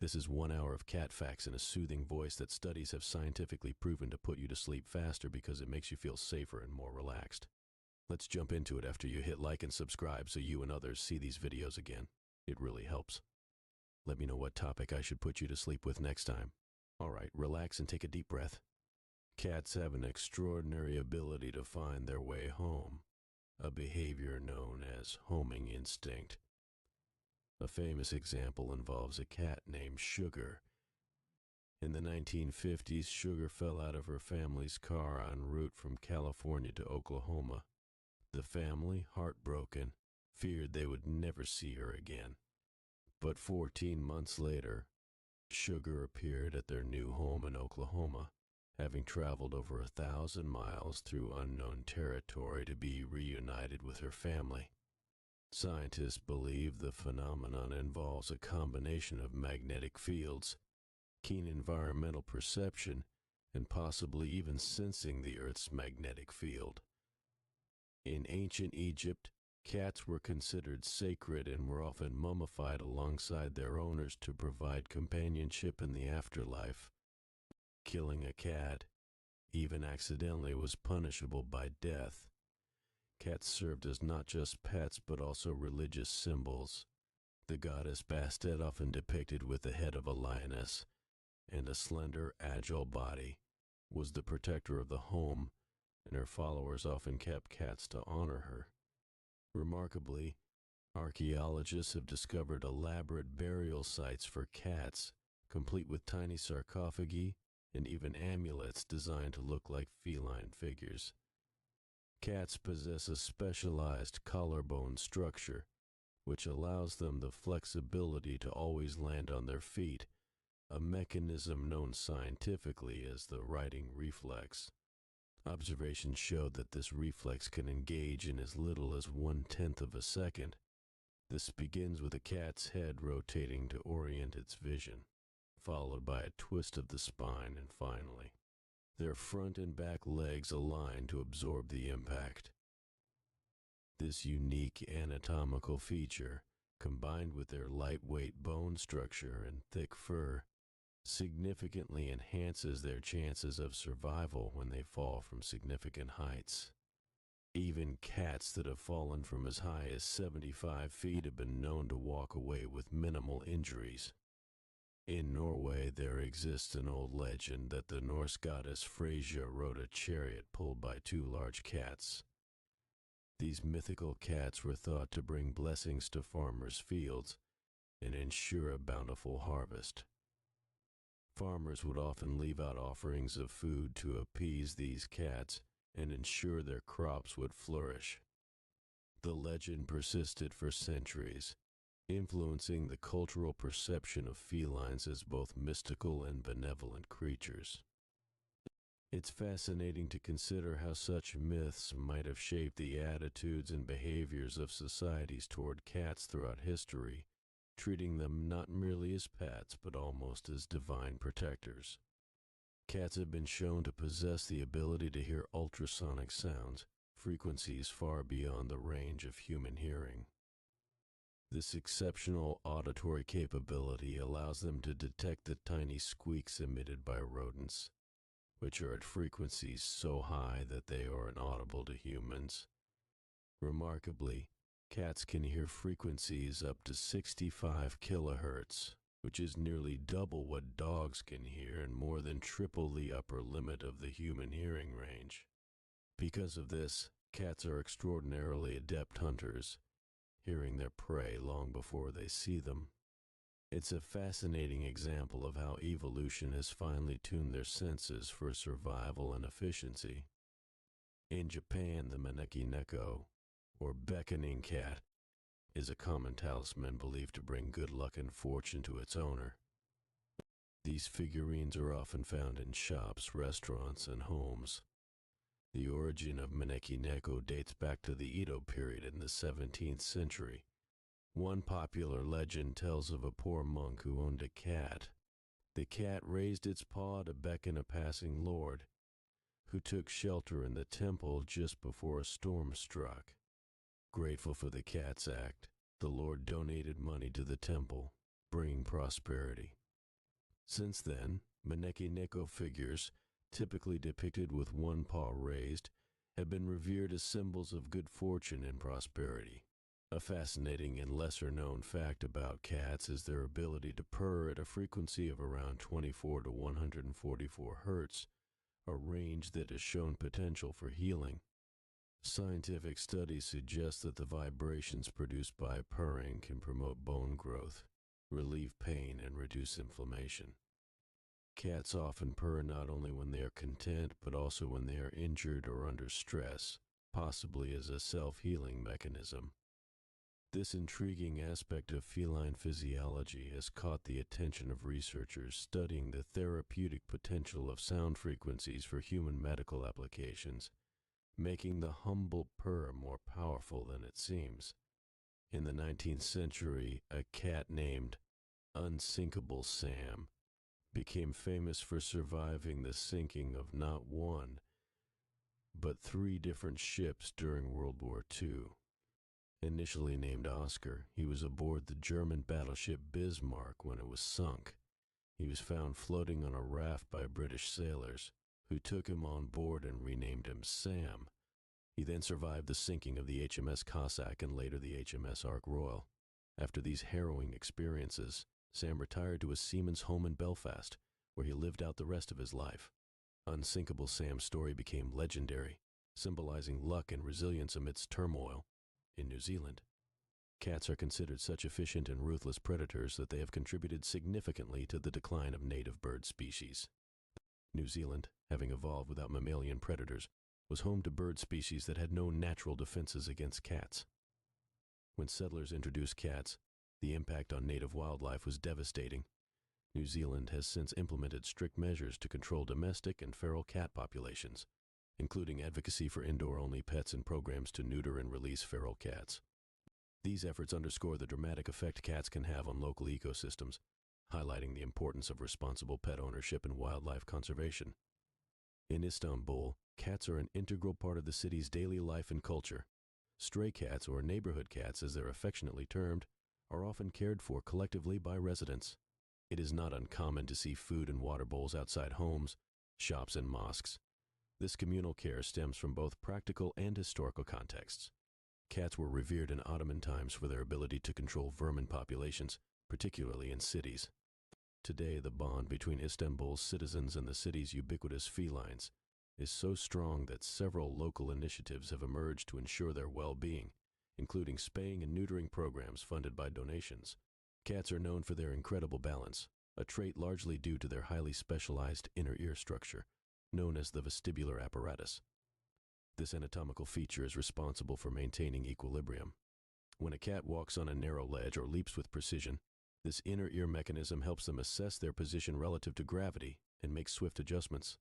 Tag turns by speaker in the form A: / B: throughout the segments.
A: This is 1 hour of cat facts in a soothing voice that studies have scientifically proven to put you to sleep faster because it makes you feel safer and more relaxed. Let's jump into it after you hit like and subscribe so you and others see these videos again. It really helps. Let me know what topic I should put you to sleep with next time. Alright, relax and take a deep breath. Cats have an extraordinary ability to find their way home, a behavior known as homing instinct. A famous example involves a cat named Sugar. In the 1950s, Sugar fell out of her family's car en route from California to Oklahoma. The family, heartbroken, feared they would never see her again. But 14 months later, Sugar appeared at their new home in Oklahoma, having traveled over 1,000 miles through unknown territory to be reunited with her family. Scientists believe the phenomenon involves a combination of magnetic fields, keen environmental perception, and possibly even sensing the Earth's magnetic field. In ancient Egypt, cats were considered sacred and were often mummified alongside their owners to provide companionship in the afterlife. Killing a cat, even accidentally, was punishable by death. Cats served as not just pets but also religious symbols. The goddess Bastet, often depicted with the head of a lioness and a slender, agile body, was the protector of the home, and her followers often kept cats to honor her. Remarkably, archaeologists have discovered elaborate burial sites for cats, complete with tiny sarcophagi and even amulets designed to look like feline figures. Cats possess a specialized collarbone structure, which allows them the flexibility to always land on their feet, a mechanism known scientifically as the riding reflex. Observations showed that this reflex can engage in as little as 1/10 of a second. This begins with a cat's head rotating to orient its vision, followed by a twist of the spine, and finally, their front and back legs align to absorb the impact. This unique anatomical feature, combined with their lightweight bone structure and thick fur, significantly enhances their chances of survival when they fall from significant heights. Even cats that have fallen from as high as 75 feet have been known to walk away with minimal injuries. In Norway, there exists an old legend that the Norse goddess Freyja rode a chariot pulled by 2 large cats. These mythical cats were thought to bring blessings to farmers' fields and ensure a bountiful harvest. Farmers would often leave out offerings of food to appease these cats and ensure their crops would flourish. The legend persisted for centuries, influencing the cultural perception of felines as both mystical and benevolent creatures. It's fascinating to consider how such myths might have shaped the attitudes and behaviors of societies toward cats throughout history, treating them not merely as pets but almost as divine protectors. Cats have been shown to possess the ability to hear ultrasonic sounds, frequencies far beyond the range of human hearing. This exceptional auditory capability allows them to detect the tiny squeaks emitted by rodents, which are at frequencies so high that they are inaudible to humans. Remarkably, cats can hear frequencies up to 65 kilohertz, which is nearly double what dogs can hear and more than triple the upper limit of the human hearing range. Because of this, cats are extraordinarily adept hunters, hearing their prey long before they see them. It's a fascinating example of how evolution has finely tuned their senses for survival and efficiency. In Japan, the Maneki Neko, or beckoning cat, is a common talisman believed to bring good luck and fortune to its owner. These figurines are often found in shops, restaurants, and homes. The origin of Maneki Neko dates back to the Edo period in the 17th century. One popular legend tells of a poor monk who owned a cat. The cat raised its paw to beckon a passing lord, who took shelter in the temple just before a storm struck. Grateful for the cat's act, the lord donated money to the temple, bringing prosperity. Since then, Maneki Neko figures, typically depicted with one paw raised, have been revered as symbols of good fortune and prosperity. A fascinating and lesser-known fact about cats is their ability to purr at a frequency of around 24 to 144 hertz, a range that has shown potential for healing. Scientific studies suggest that the vibrations produced by purring can promote bone growth, relieve pain, and reduce inflammation. Cats often purr not only when they are content, but also when they are injured or under stress, possibly as a self-healing mechanism. This intriguing aspect of feline physiology has caught the attention of researchers studying the therapeutic potential of sound frequencies for human medical applications, making the humble purr more powerful than it seems. In the 19th century, a cat named Unsinkable Sam became famous for surviving the sinking of not one, but 3 different ships during World War II. Initially named Oscar, he was aboard the German battleship Bismarck when it was sunk. He was found floating on a raft by British sailors, who took him on board and renamed him Sam. He then survived the sinking of the HMS Cossack and later the HMS Ark Royal. After these harrowing experiences, Sam retired to a seaman's home in Belfast, where he lived out the rest of his life. Unsinkable Sam's story became legendary, symbolizing luck and resilience amidst turmoil. In New Zealand, cats are considered such efficient and ruthless predators that they have contributed significantly to the decline of native bird species. New Zealand, having evolved without mammalian predators, was home to bird species that had no natural defenses against cats. When settlers introduced cats, the impact on native wildlife was devastating. New Zealand has since implemented strict measures to control domestic and feral cat populations, including advocacy for indoor-only pets and programs to neuter and release feral cats. These efforts underscore the dramatic effect cats can have on local ecosystems, highlighting the importance of responsible pet ownership and wildlife conservation. In Istanbul, cats are an integral part of the city's daily life and culture. Stray cats, or neighborhood cats as they're affectionately termed, are often cared for collectively by residents. It is not uncommon to see food and water bowls outside homes, shops, and mosques. This communal care stems from both practical and historical contexts. Cats were revered in Ottoman times for their ability to control vermin populations, particularly in cities. Today, the bond between Istanbul's citizens and the city's ubiquitous felines is so strong that several local initiatives have emerged to ensure their well-being, including spaying and neutering programs funded by donations. Cats are known for their incredible balance, a trait largely due to their highly specialized inner ear structure, known as the vestibular apparatus. This anatomical feature is responsible for maintaining equilibrium. When a cat walks on a narrow ledge or leaps with precision, this inner ear mechanism helps them assess their position relative to gravity and make swift adjustments.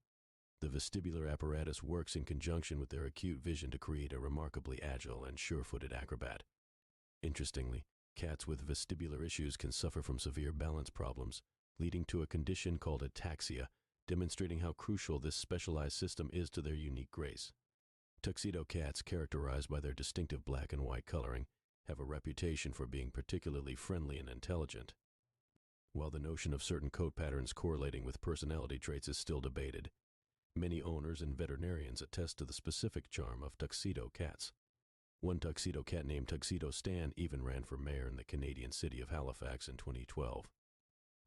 A: The vestibular apparatus works in conjunction with their acute vision to create a remarkably agile and sure-footed acrobat. Interestingly, cats with vestibular issues can suffer from severe balance problems, leading to a condition called ataxia, demonstrating how crucial this specialized system is to their unique grace. Tuxedo cats, characterized by their distinctive black and white coloring, have a reputation for being particularly friendly and intelligent. While the notion of certain coat patterns correlating with personality traits is still debated, many owners and veterinarians attest to the specific charm of tuxedo cats. One tuxedo cat named Tuxedo Stan even ran for mayor in the Canadian city of Halifax in 2012.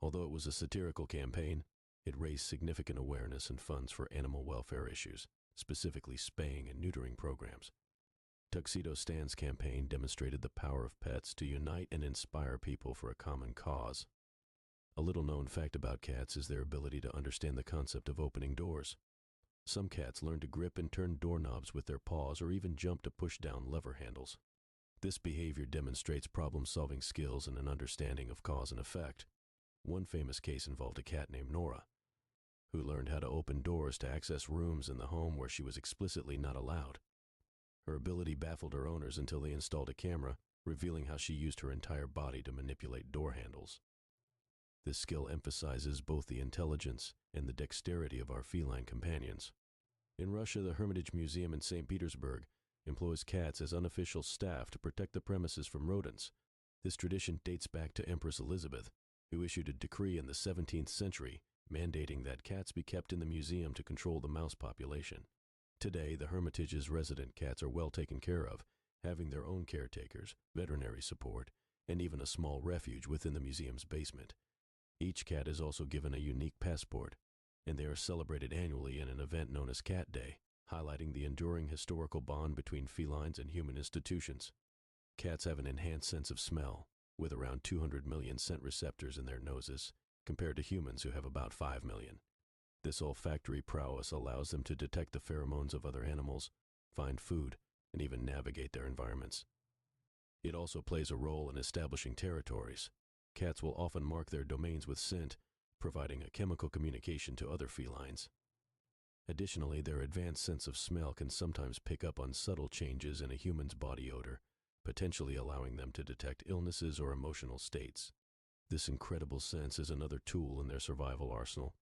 A: Although it was a satirical campaign, it raised significant awareness and funds for animal welfare issues, specifically spaying and neutering programs. Tuxedo Stan's campaign demonstrated the power of pets to unite and inspire people for a common cause. A little-known fact about cats is their ability to understand the concept of opening doors. Some cats learn to grip and turn doorknobs with their paws or even jump to push down lever handles. This behavior demonstrates problem-solving skills and an understanding of cause and effect. One famous case involved a cat named Nora, who learned how to open doors to access rooms in the home where she was explicitly not allowed. Her ability baffled her owners until they installed a camera, revealing how she used her entire body to manipulate door handles. This skill emphasizes both the intelligence and the dexterity of our feline companions. In Russia, the Hermitage Museum in St. Petersburg employs cats as unofficial staff to protect the premises from rodents. This tradition dates back to Empress Elizabeth, who issued a decree in the 17th century mandating that cats be kept in the museum to control the mouse population. Today, the Hermitage's resident cats are well taken care of, having their own caretakers, veterinary support, and even a small refuge within the museum's basement. Each cat is also given a unique passport, and they are celebrated annually in an event known as Cat Day, highlighting the enduring historical bond between felines and human institutions. Cats have an enhanced sense of smell, with around 200 million scent receptors in their noses, compared to humans who have about 5 million. This olfactory prowess allows them to detect the pheromones of other animals, find food, and even navigate their environments. It also plays a role in establishing territories. Cats will often mark their domains with scent, providing a chemical communication to other felines. Additionally, their advanced sense of smell can sometimes pick up on subtle changes in a human's body odor, potentially allowing them to detect illnesses or emotional states. This incredible sense is another tool in their survival arsenal.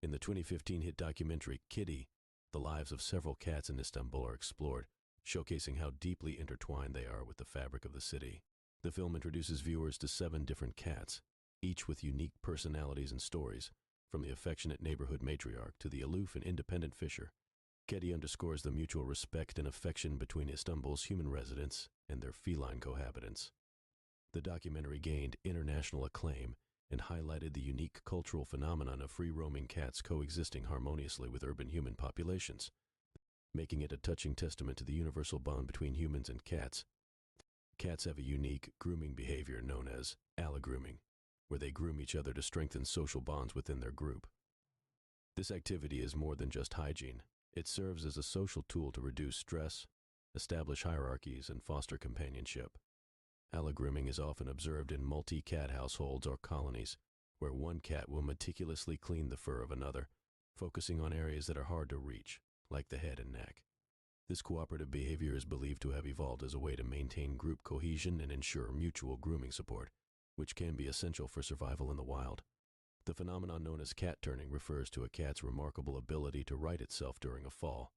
A: In the 2015 hit documentary Kitty, the lives of several cats in Istanbul are explored, showcasing how deeply intertwined they are with the fabric of the city. The film introduces viewers to 7 different cats, each with unique personalities and stories, from the affectionate neighborhood matriarch to the aloof and independent fisher. Kitty underscores the mutual respect and affection between Istanbul's human residents and their feline cohabitants. The documentary gained international acclaim and highlighted the unique cultural phenomenon of free-roaming cats coexisting harmoniously with urban human populations, making it a touching testament to the universal bond between humans and cats. Cats have a unique grooming behavior known as allogrooming, where they groom each other to strengthen social bonds within their group. This activity is more than just hygiene. It serves as a social tool to reduce stress, establish hierarchies, and foster companionship. Allogrooming is often observed in multi-cat households or colonies, where one cat will meticulously clean the fur of another, focusing on areas that are hard to reach, like the head and neck. This cooperative behavior is believed to have evolved as a way to maintain group cohesion and ensure mutual grooming support, which can be essential for survival in the wild. The phenomenon known as cat turning refers to a cat's remarkable ability to right itself during a fall.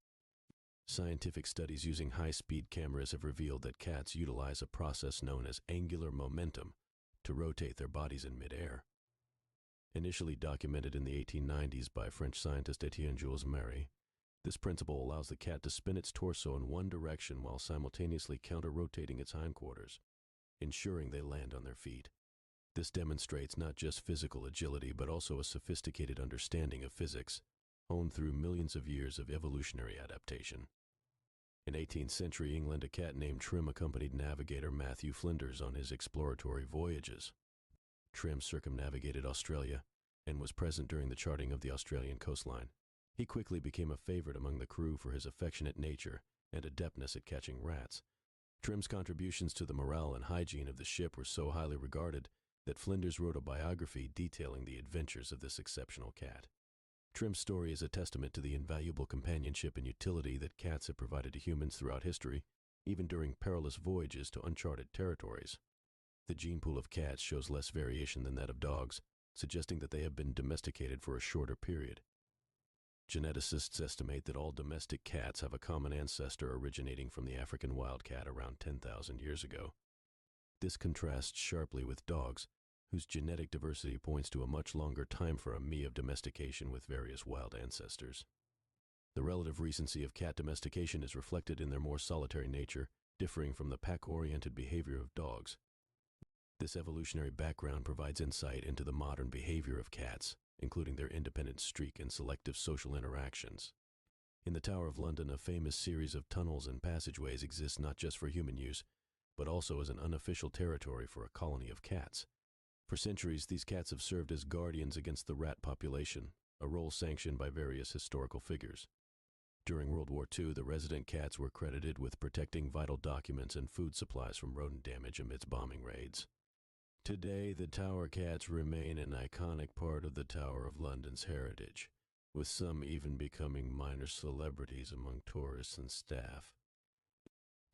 A: Scientific studies using high-speed cameras have revealed that cats utilize a process known as angular momentum to rotate their bodies in midair. Initially documented in the 1890s by French scientist Etienne Jules Marie, this principle allows the cat to spin its torso in one direction while simultaneously counter-rotating its hindquarters, ensuring they land on their feet. This demonstrates not just physical agility but also a sophisticated understanding of physics, honed through millions of years of evolutionary adaptation. In 18th century England, a cat named Trim accompanied navigator Matthew Flinders on his exploratory voyages. Trim circumnavigated Australia and was present during the charting of the Australian coastline. He quickly became a favorite among the crew for his affectionate nature and adeptness at catching rats. Trim's contributions to the morale and hygiene of the ship were so highly regarded that Flinders wrote a biography detailing the adventures of this exceptional cat. Trim's story is a testament to the invaluable companionship and utility that cats have provided to humans throughout history, even during perilous voyages to uncharted territories. The gene pool of cats shows less variation than that of dogs, suggesting that they have been domesticated for a shorter period. Geneticists estimate that all domestic cats have a common ancestor originating from the African wildcat around 10,000 years ago. This contrasts sharply with dogs, whose genetic diversity points to a much longer timeframe of domestication with various wild ancestors. The relative recency of cat domestication is reflected in their more solitary nature, differing from the pack-oriented behavior of dogs. This evolutionary background provides insight into the modern behavior of cats, including their independent streak and selective social interactions. In the Tower of London, a famous series of tunnels and passageways exists not just for human use, but also as an unofficial territory for a colony of cats. For centuries, these cats have served as guardians against the rat population, a role sanctioned by various historical figures. During World War II, the resident cats were credited with protecting vital documents and food supplies from rodent damage amidst bombing raids. Today, the Tower cats remain an iconic part of the Tower of London's heritage, with some even becoming minor celebrities among tourists and staff,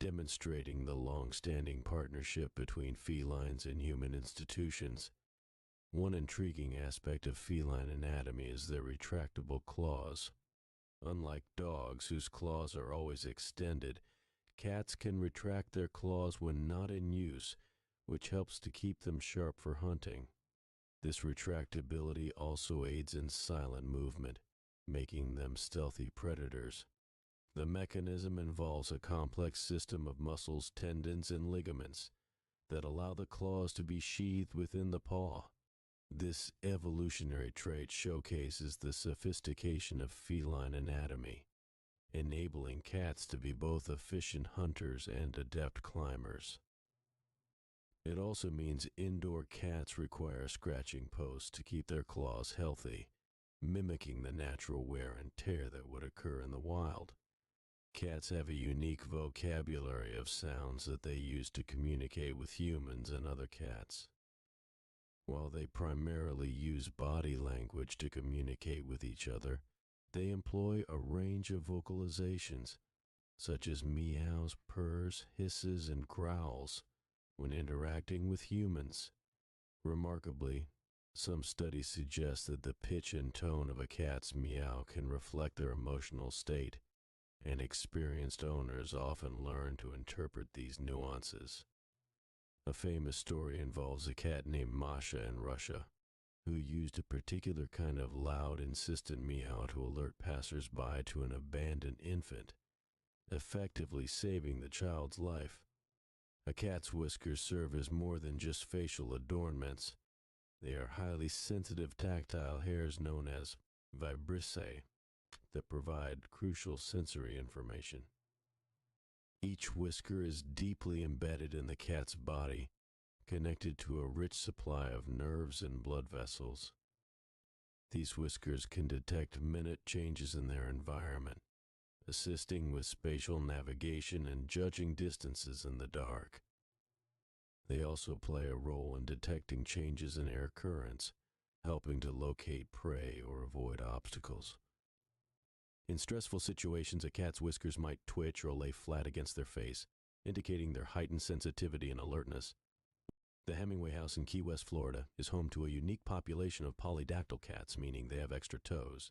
A: demonstrating the long-standing partnership between felines and human institutions. One intriguing aspect of feline anatomy is their retractable claws. Unlike dogs, whose claws are always extended, cats can retract their claws when not in use, which helps to keep them sharp for hunting. This retractability also aids in silent movement, making them stealthy predators. The mechanism involves a complex system of muscles, tendons, and ligaments that allow the claws to be sheathed within the paw. This evolutionary trait showcases the sophistication of feline anatomy, enabling cats to be both efficient hunters and adept climbers. It also means indoor cats require scratching posts to keep their claws healthy, mimicking the natural wear and tear that would occur in the wild. Cats have a unique vocabulary of sounds that they use to communicate with humans and other cats. While they primarily use body language to communicate with each other, they employ a range of vocalizations, such as meows, purrs, hisses, and growls, when interacting with humans. Remarkably, some studies suggest that the pitch and tone of a cat's meow can reflect their emotional state, and experienced owners often learn to interpret these nuances. A famous story involves a cat named Masha in Russia, who used a particular kind of loud, insistent meow to alert passers-by to an abandoned infant, effectively saving the child's life. A cat's whiskers serve as more than just facial adornments. They are highly sensitive tactile hairs known as vibrissae that provide crucial sensory information. Each whisker is deeply embedded in the cat's body, connected to a rich supply of nerves and blood vessels. These whiskers can detect minute changes in their environment, assisting with spatial navigation and judging distances in the dark. They also play a role in detecting changes in air currents, helping to locate prey or avoid obstacles. In stressful situations, a cat's whiskers might twitch or lay flat against their face, indicating their heightened sensitivity and alertness. The Hemingway House in Key West, Florida, is home to a unique population of polydactyl cats, meaning they have extra toes.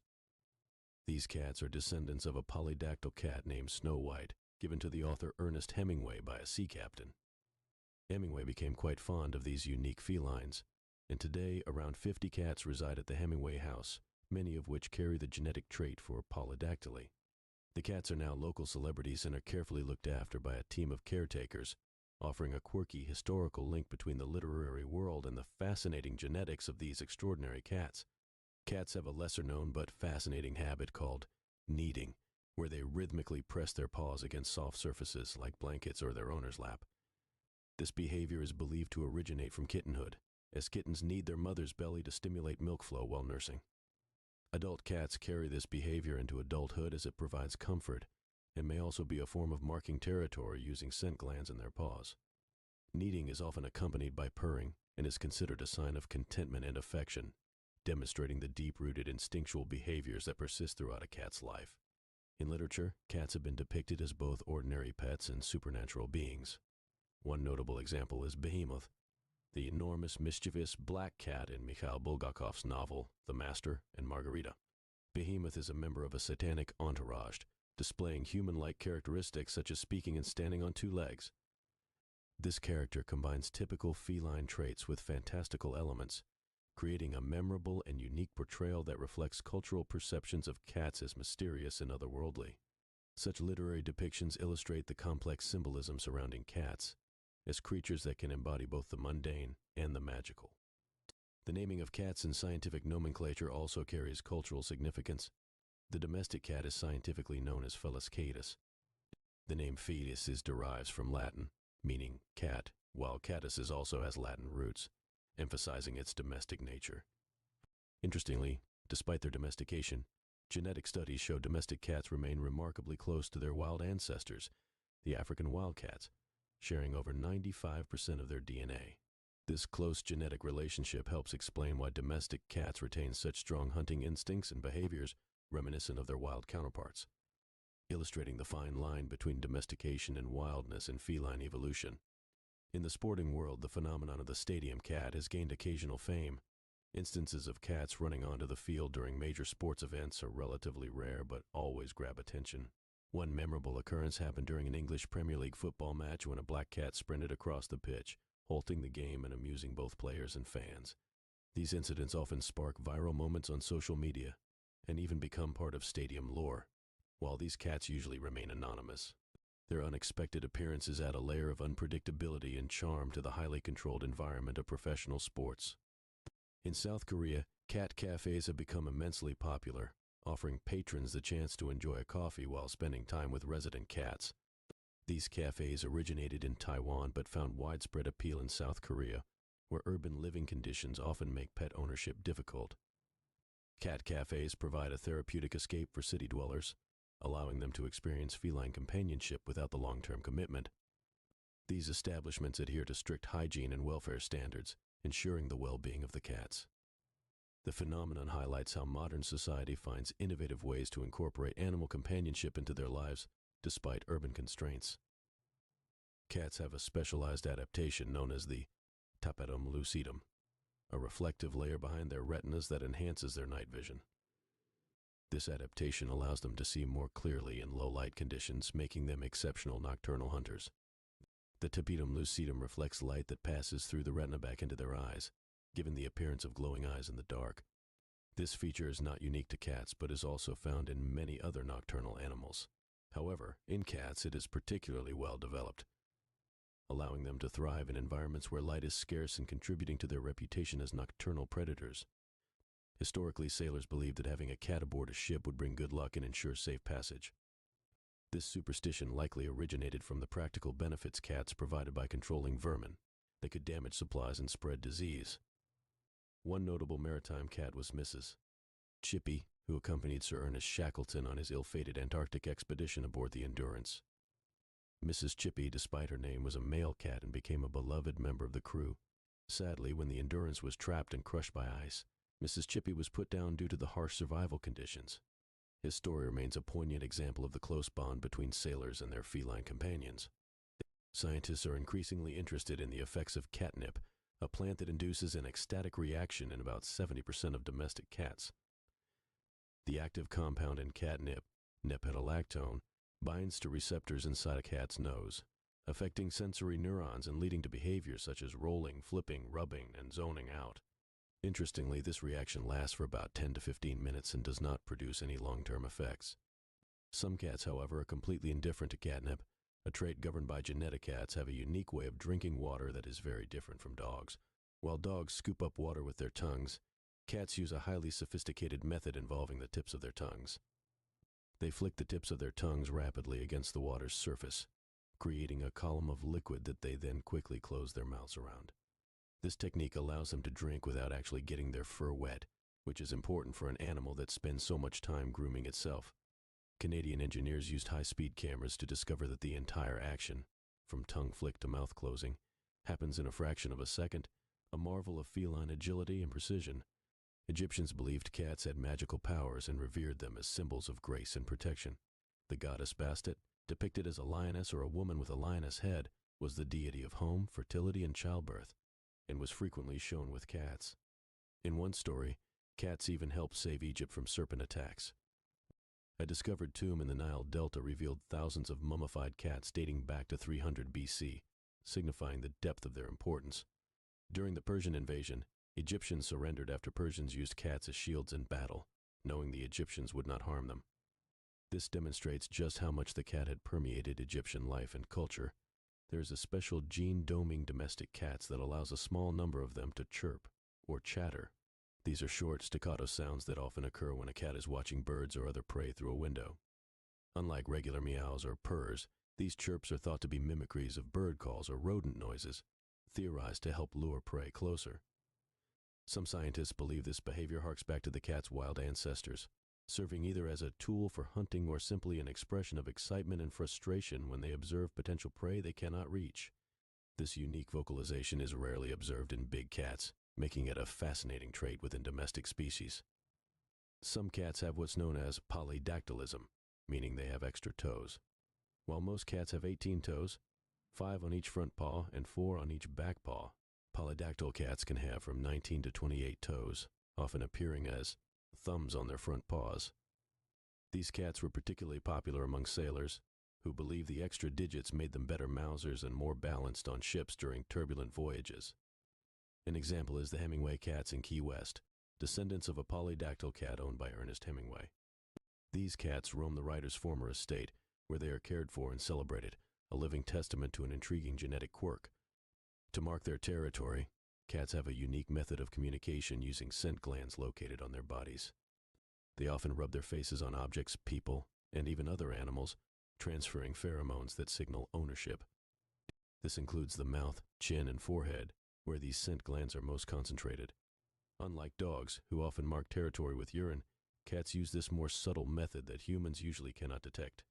A: These cats are descendants of a polydactyl cat named Snow White, given to the author Ernest Hemingway by a sea captain. Hemingway became quite fond of these unique felines, and today around 50 cats reside at the Hemingway House, many of which carry the genetic trait for polydactyly. The cats are now local celebrities and are carefully looked after by a team of caretakers, offering a quirky historical link between the literary world and the fascinating genetics of these extraordinary cats. Cats have a lesser-known but fascinating habit called kneading, where they rhythmically press their paws against soft surfaces like blankets or their owner's lap. This behavior is believed to originate from kittenhood, as kittens knead their mother's belly to stimulate milk flow while nursing. Adult cats carry this behavior into adulthood as it provides comfort, and may also be a form of marking territory using scent glands in their paws. Kneading is often accompanied by purring and is considered a sign of contentment and affection, demonstrating the deep-rooted instinctual behaviors that persist throughout a cat's life. In literature, cats have been depicted as both ordinary pets and supernatural beings. One notable example is Behemoth, the enormous, mischievous black cat in Mikhail Bulgakov's novel The Master and Margarita. Behemoth is a member of a satanic entourage, displaying human-like characteristics such as speaking and standing on two legs. This character combines typical feline traits with fantastical elements, creating a memorable and unique portrayal that reflects cultural perceptions of cats as mysterious and otherworldly. Such literary depictions illustrate the complex symbolism surrounding cats, as creatures that can embody both the mundane and the magical. The naming of cats in scientific nomenclature also carries cultural significance. The domestic cat is scientifically known as Felis catus. The name Felis derives from Latin, meaning cat, while catus also has Latin roots, emphasizing its domestic nature. Interestingly, despite their domestication, genetic studies show domestic cats remain remarkably close to their wild ancestors, the African wildcats, sharing over 95% of their DNA. This close genetic relationship helps explain why domestic cats retain such strong hunting instincts and behaviors reminiscent of their wild counterparts, illustrating the fine line between domestication and wildness in feline evolution. In the sporting world, the phenomenon of the stadium cat has gained occasional fame. Instances of cats running onto the field during major sports events are relatively rare but always grab attention. One memorable occurrence happened during an English Premier League football match when a black cat sprinted across the pitch, halting the game and amusing both players and fans. These incidents often spark viral moments on social media and even become part of stadium lore, while these cats usually remain anonymous. Their unexpected appearances add a layer of unpredictability and charm to the highly controlled environment of professional sports. In South Korea, cat cafes have become immensely popular, offering patrons the chance to enjoy a coffee while spending time with resident cats. These cafes originated in Taiwan but found widespread appeal in South Korea, where urban living conditions often make pet ownership difficult. Cat cafes provide a therapeutic escape for city dwellers, allowing them to experience feline companionship without the long-term commitment. These establishments adhere to strict hygiene and welfare standards, ensuring the well-being of the cats. The phenomenon highlights how modern society finds innovative ways to incorporate animal companionship into their lives despite urban constraints. Cats have a specialized adaptation known as the tapetum lucidum, a reflective layer behind their retinas that enhances their night vision. This adaptation allows them to see more clearly in low light conditions, making them exceptional nocturnal hunters. The tapetum lucidum reflects light that passes through the retina back into their eyes, giving the appearance of glowing eyes in the dark. This feature is not unique to cats, but is also found in many other nocturnal animals. However, in cats it is particularly well developed, allowing them to thrive in environments where light is scarce and contributing to their reputation as nocturnal predators. Historically, sailors believed that having a cat aboard a ship would bring good luck and ensure safe passage. This superstition likely originated from the practical benefits cats provided by controlling vermin that could damage supplies and spread disease. One notable maritime cat was Mrs. Chippy, who accompanied Sir Ernest Shackleton on his ill-fated Antarctic expedition aboard the Endurance. Mrs. Chippy, despite her name, was a male cat and became a beloved member of the crew. Sadly, when the Endurance was trapped and crushed by ice, Mrs. Chippy was put down due to the harsh survival conditions. His story remains a poignant example of the close bond between sailors and their feline companions. Scientists are increasingly interested in the effects of catnip, a plant that induces an ecstatic reaction in about 70% of domestic cats. The active compound in catnip, nepetalactone, binds to receptors inside a cat's nose, affecting sensory neurons and leading to behaviors such as rolling, flipping, rubbing, and zoning out. Interestingly, this reaction lasts for about 10 to 15 minutes and does not produce any long-term effects. Some cats, however, are completely indifferent to catnip. A trait governed by genetic cats have a unique way of drinking water that is very different from dogs. While dogs scoop up water with their tongues, cats use a highly sophisticated method involving the tips of their tongues. They flick the tips of their tongues rapidly against the water's surface, creating a column of liquid that they then quickly close their mouths around. This technique allows them to drink without actually getting their fur wet, which is important for an animal that spends so much time grooming itself. Canadian engineers used high-speed cameras to discover that the entire action, from tongue flick to mouth closing, happens in a fraction of a second, a marvel of feline agility and precision. Egyptians believed cats had magical powers and revered them as symbols of grace and protection. The goddess Bastet, depicted as a lioness or a woman with a lioness head, was the deity of home, fertility, and childbirth, and was frequently shown with cats. In one story, cats even helped save Egypt from serpent attacks. A discovered tomb in the Nile Delta revealed thousands of mummified cats dating back to 300 BC, signifying the depth of their importance. During the Persian invasion, Egyptians surrendered after Persians used cats as shields in battle, knowing the Egyptians would not harm them. This demonstrates just how much the cat had permeated Egyptian life and culture. There is a special gene-doming domestic cats that allows a small number of them to chirp or chatter. These are short, staccato sounds that often occur when a cat is watching birds or other prey through a window. Unlike regular meows or purrs, these chirps are thought to be mimicries of bird calls or rodent noises, theorized to help lure prey closer. Some scientists believe this behavior harks back to the cat's wild ancestors, serving either as a tool for hunting or simply an expression of excitement and frustration when they observe potential prey they cannot reach. This unique vocalization is rarely observed in big cats, making it a fascinating trait within domestic species. Some cats have what's known as polydactylism, meaning they have extra toes. While most cats have 18 toes, 5 on each front paw and 4 on each back paw, polydactyl cats can have from 19 to 28 toes, often appearing as thumbs on their front paws. These cats were particularly popular among sailors, who believed the extra digits made them better mousers and more balanced on ships during turbulent voyages. An example is the Hemingway cats in Key West, descendants of a polydactyl cat owned by Ernest Hemingway. These cats roam the writer's former estate, where they are cared for and celebrated, a living testament to an intriguing genetic quirk. To mark their territory, cats have a unique method of communication using scent glands located on their bodies. They often rub their faces on objects, people, and even other animals, transferring pheromones that signal ownership. This includes the mouth, chin, and forehead, where these scent glands are most concentrated. Unlike dogs, who often mark territory with urine, cats use this more subtle method that humans usually cannot detect.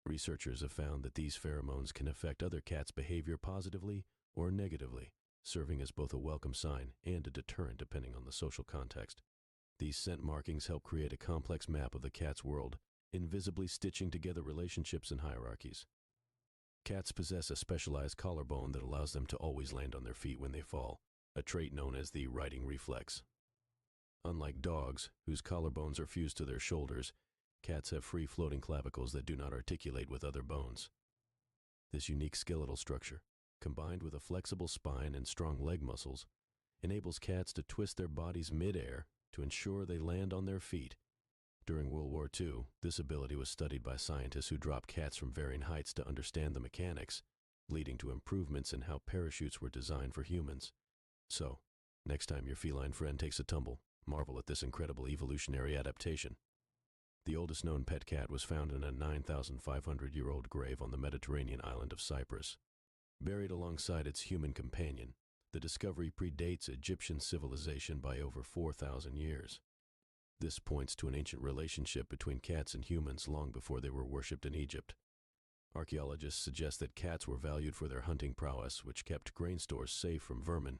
A: Researchers have found that these pheromones can affect other cats' behavior positively or negatively, serving as both a welcome sign and a deterrent depending on the social context. These scent markings help create a complex map of the cat's world, invisibly stitching together relationships and hierarchies. Cats possess a specialized collarbone that allows them to always land on their feet when they fall, a trait known as the riding reflex. Unlike dogs, whose collarbones are fused to their shoulders, cats have free-floating clavicles that do not articulate with other bones. This unique skeletal structure, combined with a flexible spine and strong leg muscles, enables cats to twist their bodies mid-air to ensure they land on their feet. During World War II, this ability was studied by scientists who dropped cats from varying heights to understand the mechanics, leading to improvements in how parachutes were designed for humans. So, next time your feline friend takes a tumble, marvel at this incredible evolutionary adaptation. The oldest known pet cat was found in a 9,500-year-old grave on the Mediterranean island of Cyprus. Buried alongside its human companion, the discovery predates Egyptian civilization by over 4,000 years. This points to an ancient relationship between cats and humans long before they were worshipped in Egypt. Archaeologists suggest that cats were valued for their hunting prowess, which kept grain stores safe from vermin.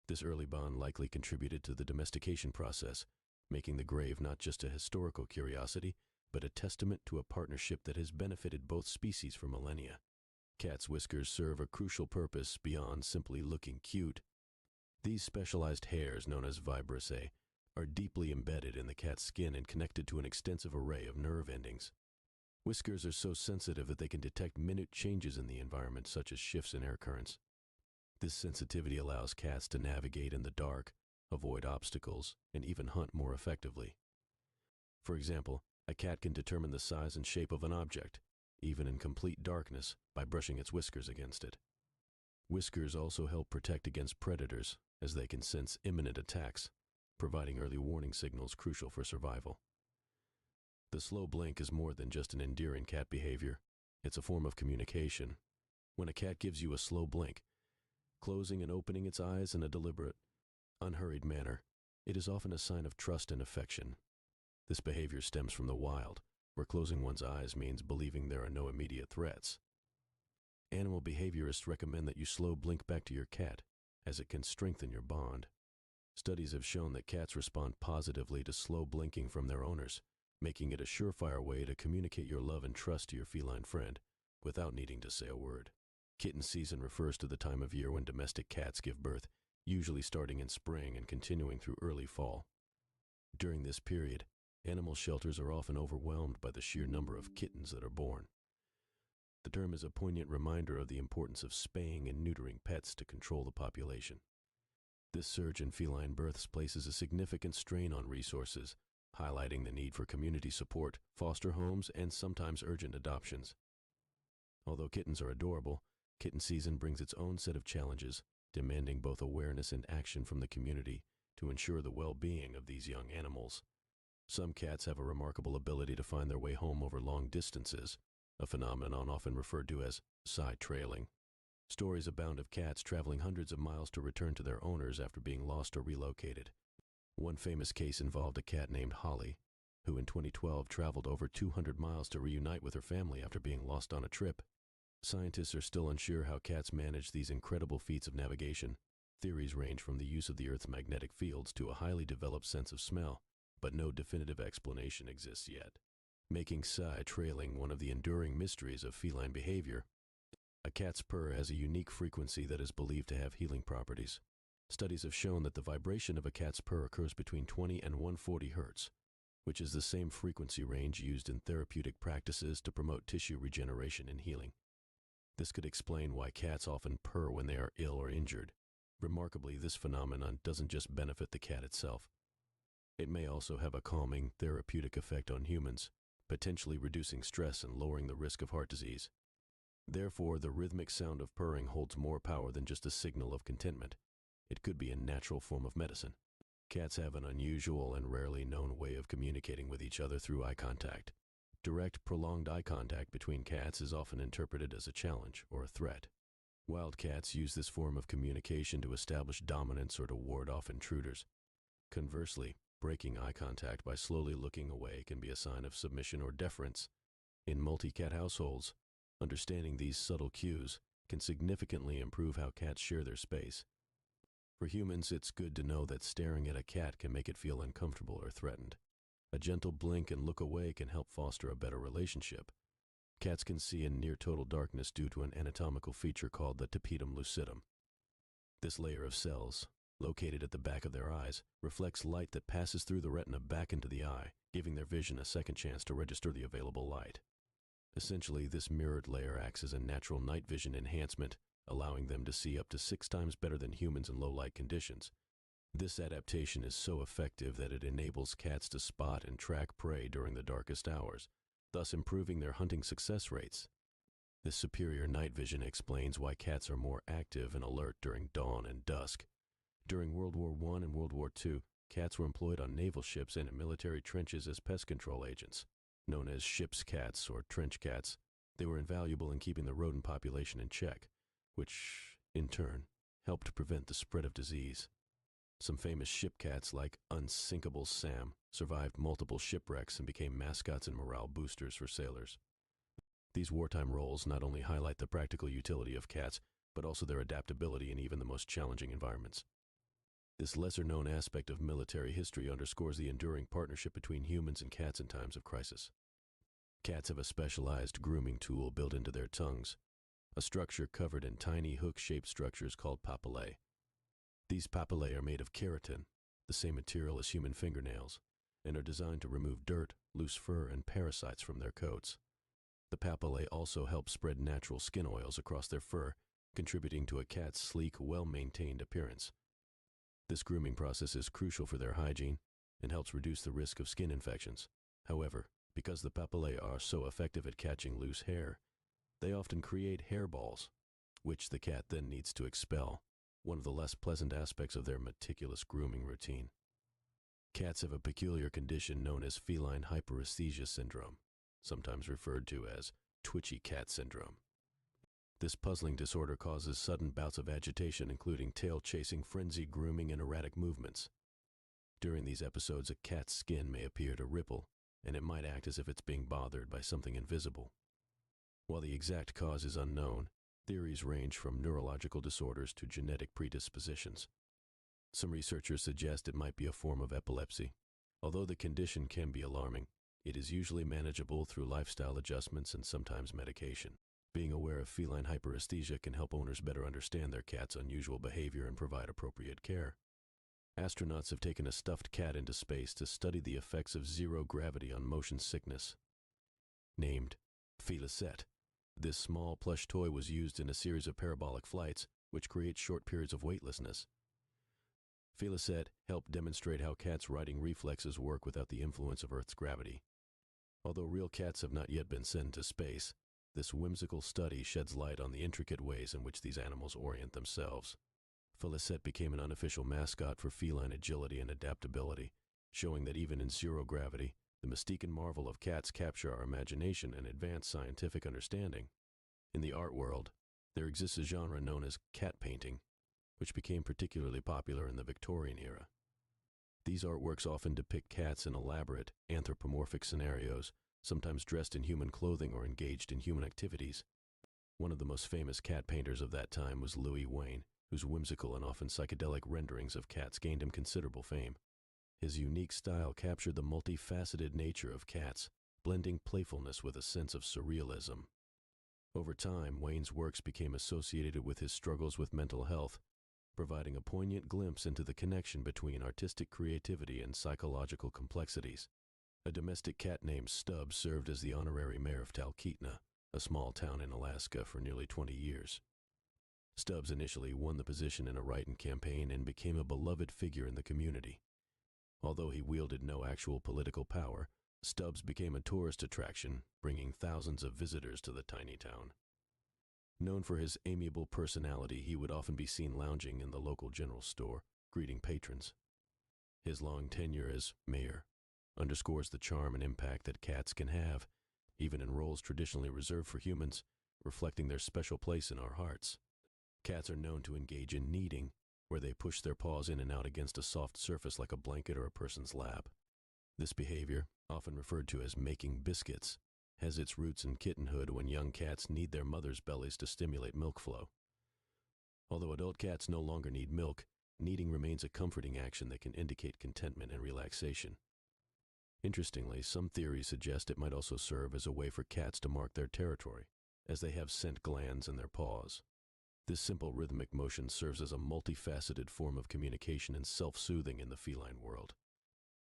A: This early bond likely contributed to the domestication process, making the grave not just a historical curiosity, but a testament to a partnership that has benefited both species for millennia. Cats' whiskers serve a crucial purpose beyond simply looking cute. These specialized hairs, known as vibrissae, are deeply embedded in the cat's skin and connected to an extensive array of nerve endings. Whiskers are so sensitive that they can detect minute changes in the environment, such as shifts in air currents. This sensitivity allows cats to navigate in the dark, avoid obstacles, and even hunt more effectively. For example, a cat can determine the size and shape of an object, even in complete darkness, by brushing its whiskers against it. Whiskers also help protect against predators, as they can sense imminent attacks, providing early warning signals crucial for survival. The slow blink is more than just an endearing cat behavior. It's a form of communication. When a cat gives you a slow blink, closing and opening its eyes in a deliberate, unhurried manner, it is often a sign of trust and affection. This behavior stems from the wild, where closing one's eyes means believing there are no immediate threats. Animal behaviorists recommend that you slow blink back to your cat, as it can strengthen your bond. Studies have shown that cats respond positively to slow blinking from their owners, making it a surefire way to communicate your love and trust to your feline friend, without needing to say a word. Kitten season refers to the time of year when domestic cats give birth, usually starting in spring and continuing through early fall. During this period, animal shelters are often overwhelmed by the sheer number of kittens that are born. The term is a poignant reminder of the importance of spaying and neutering pets to control the population. This surge in feline births places a significant strain on resources, highlighting the need for community support, foster homes, and sometimes urgent adoptions. Although kittens are adorable, kitten season brings its own set of challenges, demanding both awareness and action from the community to ensure the well-being of these young animals. Some cats have a remarkable ability to find their way home over long distances, a phenomenon often referred to as side trailing. Stories abound of cats traveling hundreds of miles to return to their owners after being lost or relocated. One famous case involved a cat named Holly, who in 2012 traveled over 200 miles to reunite with her family after being lost on a trip. Scientists are still unsure how cats manage these incredible feats of navigation. Theories range from the use of the Earth's magnetic fields to a highly developed sense of smell, but no definitive explanation exists yet, making side trailing one of the enduring mysteries of feline behavior. A cat's purr has a unique frequency that is believed to have healing properties. Studies have shown that the vibration of a cat's purr occurs between 20 and 140 Hz, which is the same frequency range used in therapeutic practices to promote tissue regeneration and healing. This could explain why cats often purr when they are ill or injured, Remarkably, this phenomenon doesn't just benefit the cat itself. It may also have a calming, therapeutic effect on humans, potentially reducing stress and lowering the risk of heart disease. Therefore, the rhythmic sound of purring holds more power than just a signal of contentment. It could be a natural form of medicine. Cats have an unusual and rarely known way of communicating with each other through eye contact. Direct, prolonged eye contact between cats is often interpreted as a challenge or a threat. Wild cats use this form of communication to establish dominance or to ward off intruders. Conversely, breaking eye contact by slowly looking away can be a sign of submission or deference. In multi-cat households, understanding these subtle cues can significantly improve how cats share their space. For humans, it's good to know that staring at a cat can make it feel uncomfortable or threatened. A gentle blink and look away can help foster a better relationship. Cats can see in near total darkness due to an anatomical feature called the tapetum lucidum. This layer of cells, located at the back of their eyes, reflects light that passes through the retina back into the eye, giving their vision a second chance to register the available light. Essentially, this mirrored layer acts as a natural night vision enhancement, allowing them to see up to 6 times better than humans in low-light conditions. This adaptation is so effective that it enables cats to spot and track prey during the darkest hours, thus improving their hunting success rates. This superior night vision explains why cats are more active and alert during dawn and dusk. During World War I and World War II, cats were employed on naval ships and in military trenches as pest control agents. Known as ship's cats or trench cats, they were invaluable in keeping the rodent population in check, which, in turn, helped prevent the spread of disease. Some famous ship cats like Unsinkable Sam survived multiple shipwrecks and became mascots and morale boosters for sailors. These wartime roles not only highlight the practical utility of cats, but also their adaptability in even the most challenging environments. This lesser-known aspect of military history underscores the enduring partnership between humans and cats in times of crisis. Cats have a specialized grooming tool built into their tongues, a structure covered in tiny hook-shaped structures called papillae. These papillae are made of keratin, the same material as human fingernails, and are designed to remove dirt, loose fur, and parasites from their coats. The papillae also help spread natural skin oils across their fur, contributing to a cat's sleek, well-maintained appearance. This grooming process is crucial for their hygiene and helps reduce the risk of skin infections. However, because the papillae are so effective at catching loose hair, they often create hairballs, which the cat then needs to expel, one of the less pleasant aspects of their meticulous grooming routine. Cats have a peculiar condition known as feline hyperesthesia syndrome, sometimes referred to as twitchy cat syndrome. This puzzling disorder causes sudden bouts of agitation, including tail-chasing, frenzied grooming, and erratic movements. During these episodes, a cat's skin may appear to ripple, and it might act as if it's being bothered by something invisible. While the exact cause is unknown, theories range from neurological disorders to genetic predispositions. Some researchers suggest it might be a form of epilepsy. Although the condition can be alarming, it is usually manageable through lifestyle adjustments and sometimes medication. Being aware of feline hyperesthesia can help owners better understand their cat's unusual behavior and provide appropriate care. Astronauts have taken a stuffed cat into space to study the effects of zero gravity on motion sickness. Named Felicette, this small plush toy was used in a series of parabolic flights, which create short periods of weightlessness. Felicette helped demonstrate how cats' riding reflexes work without the influence of Earth's gravity. Although real cats have not yet been sent to space, this whimsical study sheds light on the intricate ways in which these animals orient themselves. Felicette became an unofficial mascot for feline agility and adaptability, showing that even in zero gravity, the mystique and marvel of cats capture our imagination and advance scientific understanding. In the art world, there exists a genre known as cat painting, which became particularly popular in the Victorian era. These artworks often depict cats in elaborate, anthropomorphic scenarios, sometimes dressed in human clothing or engaged in human activities. One of the most famous cat painters of that time was Louis Wain, whose whimsical and often psychedelic renderings of cats gained him considerable fame. His unique style captured the multifaceted nature of cats, blending playfulness with a sense of surrealism. Over time, Wain's works became associated with his struggles with mental health, providing a poignant glimpse into the connection between artistic creativity and psychological complexities. A domestic cat named Stubbs served as the honorary mayor of Talkeetna, a small town in Alaska, for nearly 20 years. Stubbs initially won the position in a write-in campaign and became a beloved figure in the community. Although he wielded no actual political power, Stubbs became a tourist attraction, bringing thousands of visitors to the tiny town. Known for his amiable personality, he would often be seen lounging in the local general store, greeting patrons. His long tenure as mayor underscores the charm and impact that cats can have, even in roles traditionally reserved for humans, reflecting their special place in our hearts. Cats are known to engage in kneading, where they push their paws in and out against a soft surface like a blanket or a person's lap. This behavior, often referred to as making biscuits, has its roots in kittenhood when young cats knead their mothers' bellies to stimulate milk flow. Although adult cats no longer need milk, kneading remains a comforting action that can indicate contentment and relaxation. Interestingly, some theories suggest it might also serve as a way for cats to mark their territory, as they have scent glands in their paws. This simple rhythmic motion serves as a multifaceted form of communication and self-soothing in the feline world.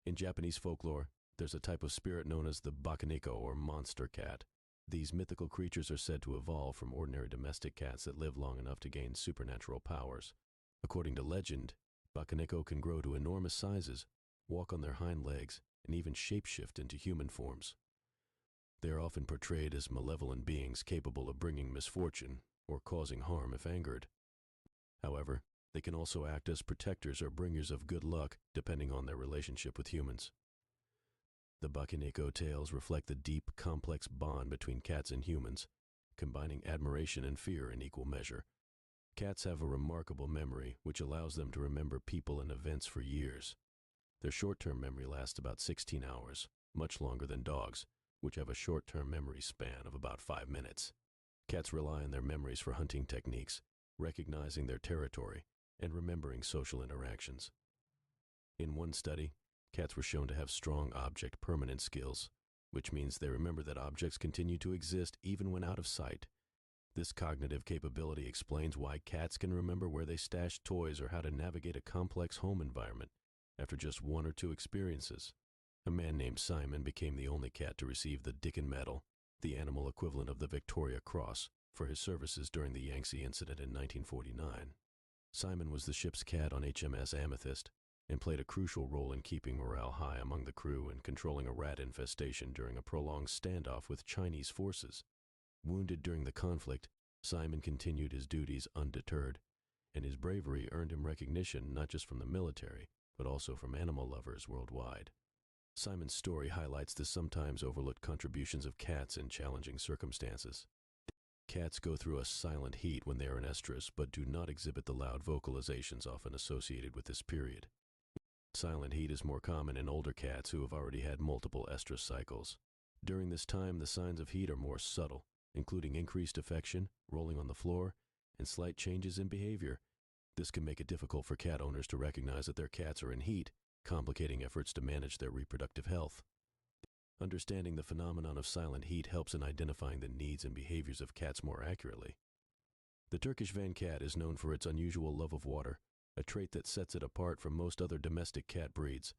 A: In Japanese folklore, there's a type of spirit known as the bakaneko, or monster cat. These mythical creatures are said to evolve from ordinary domestic cats that live long enough to gain supernatural powers. According to legend, bakaneko can grow to enormous sizes, walk on their hind legs, and even shapeshift into human forms. They are often portrayed as malevolent beings capable of bringing misfortune or causing harm if angered. However, they can also act as protectors or bringers of good luck, depending on their relationship with humans. The bakaneko tales reflect the deep, complex bond between cats and humans, combining admiration and fear in equal measure. Cats have a remarkable memory, which allows them to remember people and events for years. Their short-term memory lasts about 16 hours, much longer than dogs, which have a short-term memory span of about 5 minutes. Cats rely on their memories for hunting techniques, recognizing their territory, and remembering social interactions. In one study, cats were shown to have strong object permanence skills, which means they remember that objects continue to exist even when out of sight. This cognitive capability explains why cats can remember where they stashed toys or how to navigate a complex home environment after just 1 or 2 experiences. A man named Simon became the only cat to receive the Dickin Medal, the animal equivalent of the Victoria Cross, for his services during the Yangtze incident in 1949. Simon was the ship's cat on HMS Amethyst and played a crucial role in keeping morale high among the crew and controlling a rat infestation during a prolonged standoff with Chinese forces. Wounded during the conflict, Simon continued his duties undeterred, and his bravery earned him recognition not just from the military, but also from animal lovers worldwide. Simon's story highlights the sometimes overlooked contributions of cats in challenging circumstances. Cats go through a silent heat when they are in estrus, but do not exhibit the loud vocalizations often associated with this period. Silent heat is more common in older cats who have already had multiple estrus cycles. During this time, the signs of heat are more subtle, including increased affection, rolling on the floor, and slight changes in behavior. This can make it difficult for cat owners to recognize that their cats are in heat, complicating efforts to manage their reproductive health. Understanding the phenomenon of silent heat helps in identifying the needs and behaviors of cats more accurately. The Turkish Van cat is known for its unusual love of water, a trait that sets it apart from most other domestic cat breeds.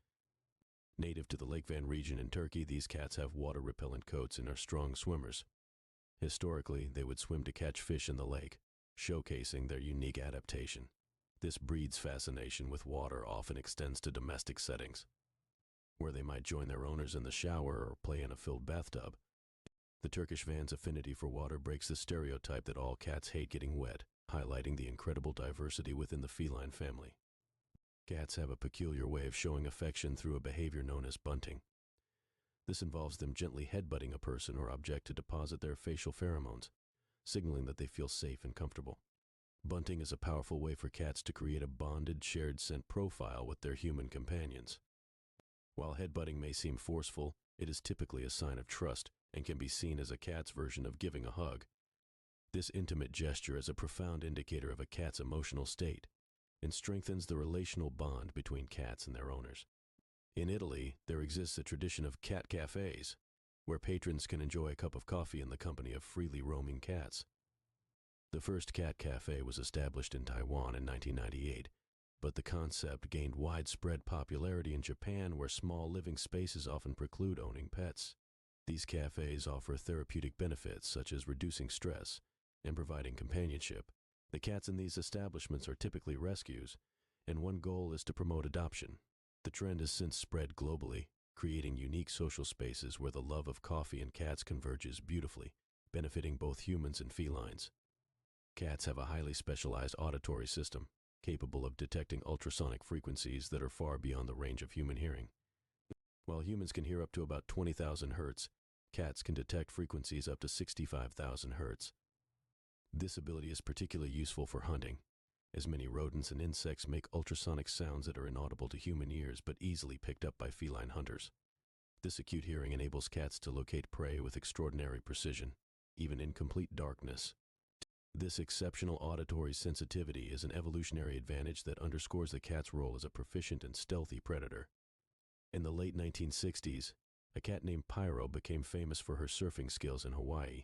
A: Native to the Lake Van region in Turkey, these cats have water-repellent coats and are strong swimmers. Historically, they would swim to catch fish in the lake, showcasing their unique adaptation. This breed's fascination with water often extends to domestic settings, where they might join their owners in the shower or play in a filled bathtub. The Turkish Van's affinity for water breaks the stereotype that all cats hate getting wet, highlighting the incredible diversity within the feline family. Cats have a peculiar way of showing affection through a behavior known as bunting. This involves them gently headbutting a person or object to deposit their facial pheromones, signaling that they feel safe and comfortable. Bunting is a powerful way for cats to create a bonded, shared scent profile with their human companions. While headbutting may seem forceful, it is typically a sign of trust and can be seen as a cat's version of giving a hug. This intimate gesture is a profound indicator of a cat's emotional state and strengthens the relational bond between cats and their owners. In Italy, there exists a tradition of cat cafes, where patrons can enjoy a cup of coffee in the company of freely roaming cats. The first cat cafe was established in Taiwan in 1998, but the concept gained widespread popularity in Japan, where small living spaces often preclude owning pets. These cafes offer therapeutic benefits such as reducing stress and providing companionship, The cats in these establishments are typically rescues, and one goal is to promote adoption. The trend has since spread globally, creating unique social spaces where the love of coffee and cats converges beautifully, benefiting both humans and felines. Cats have a highly specialized auditory system, capable of detecting ultrasonic frequencies that are far beyond the range of human hearing. While humans can hear up to about 20,000 hertz, cats can detect frequencies up to 65,000 hertz. This ability is particularly useful for hunting, as many rodents and insects make ultrasonic sounds that are inaudible to human ears but easily picked up by feline hunters. This acute hearing enables cats to locate prey with extraordinary precision, even in complete darkness. This exceptional auditory sensitivity is an evolutionary advantage that underscores the cat's role as a proficient and stealthy predator. In the late 1960s, a cat named Pyro became famous for her surfing skills in Hawaii.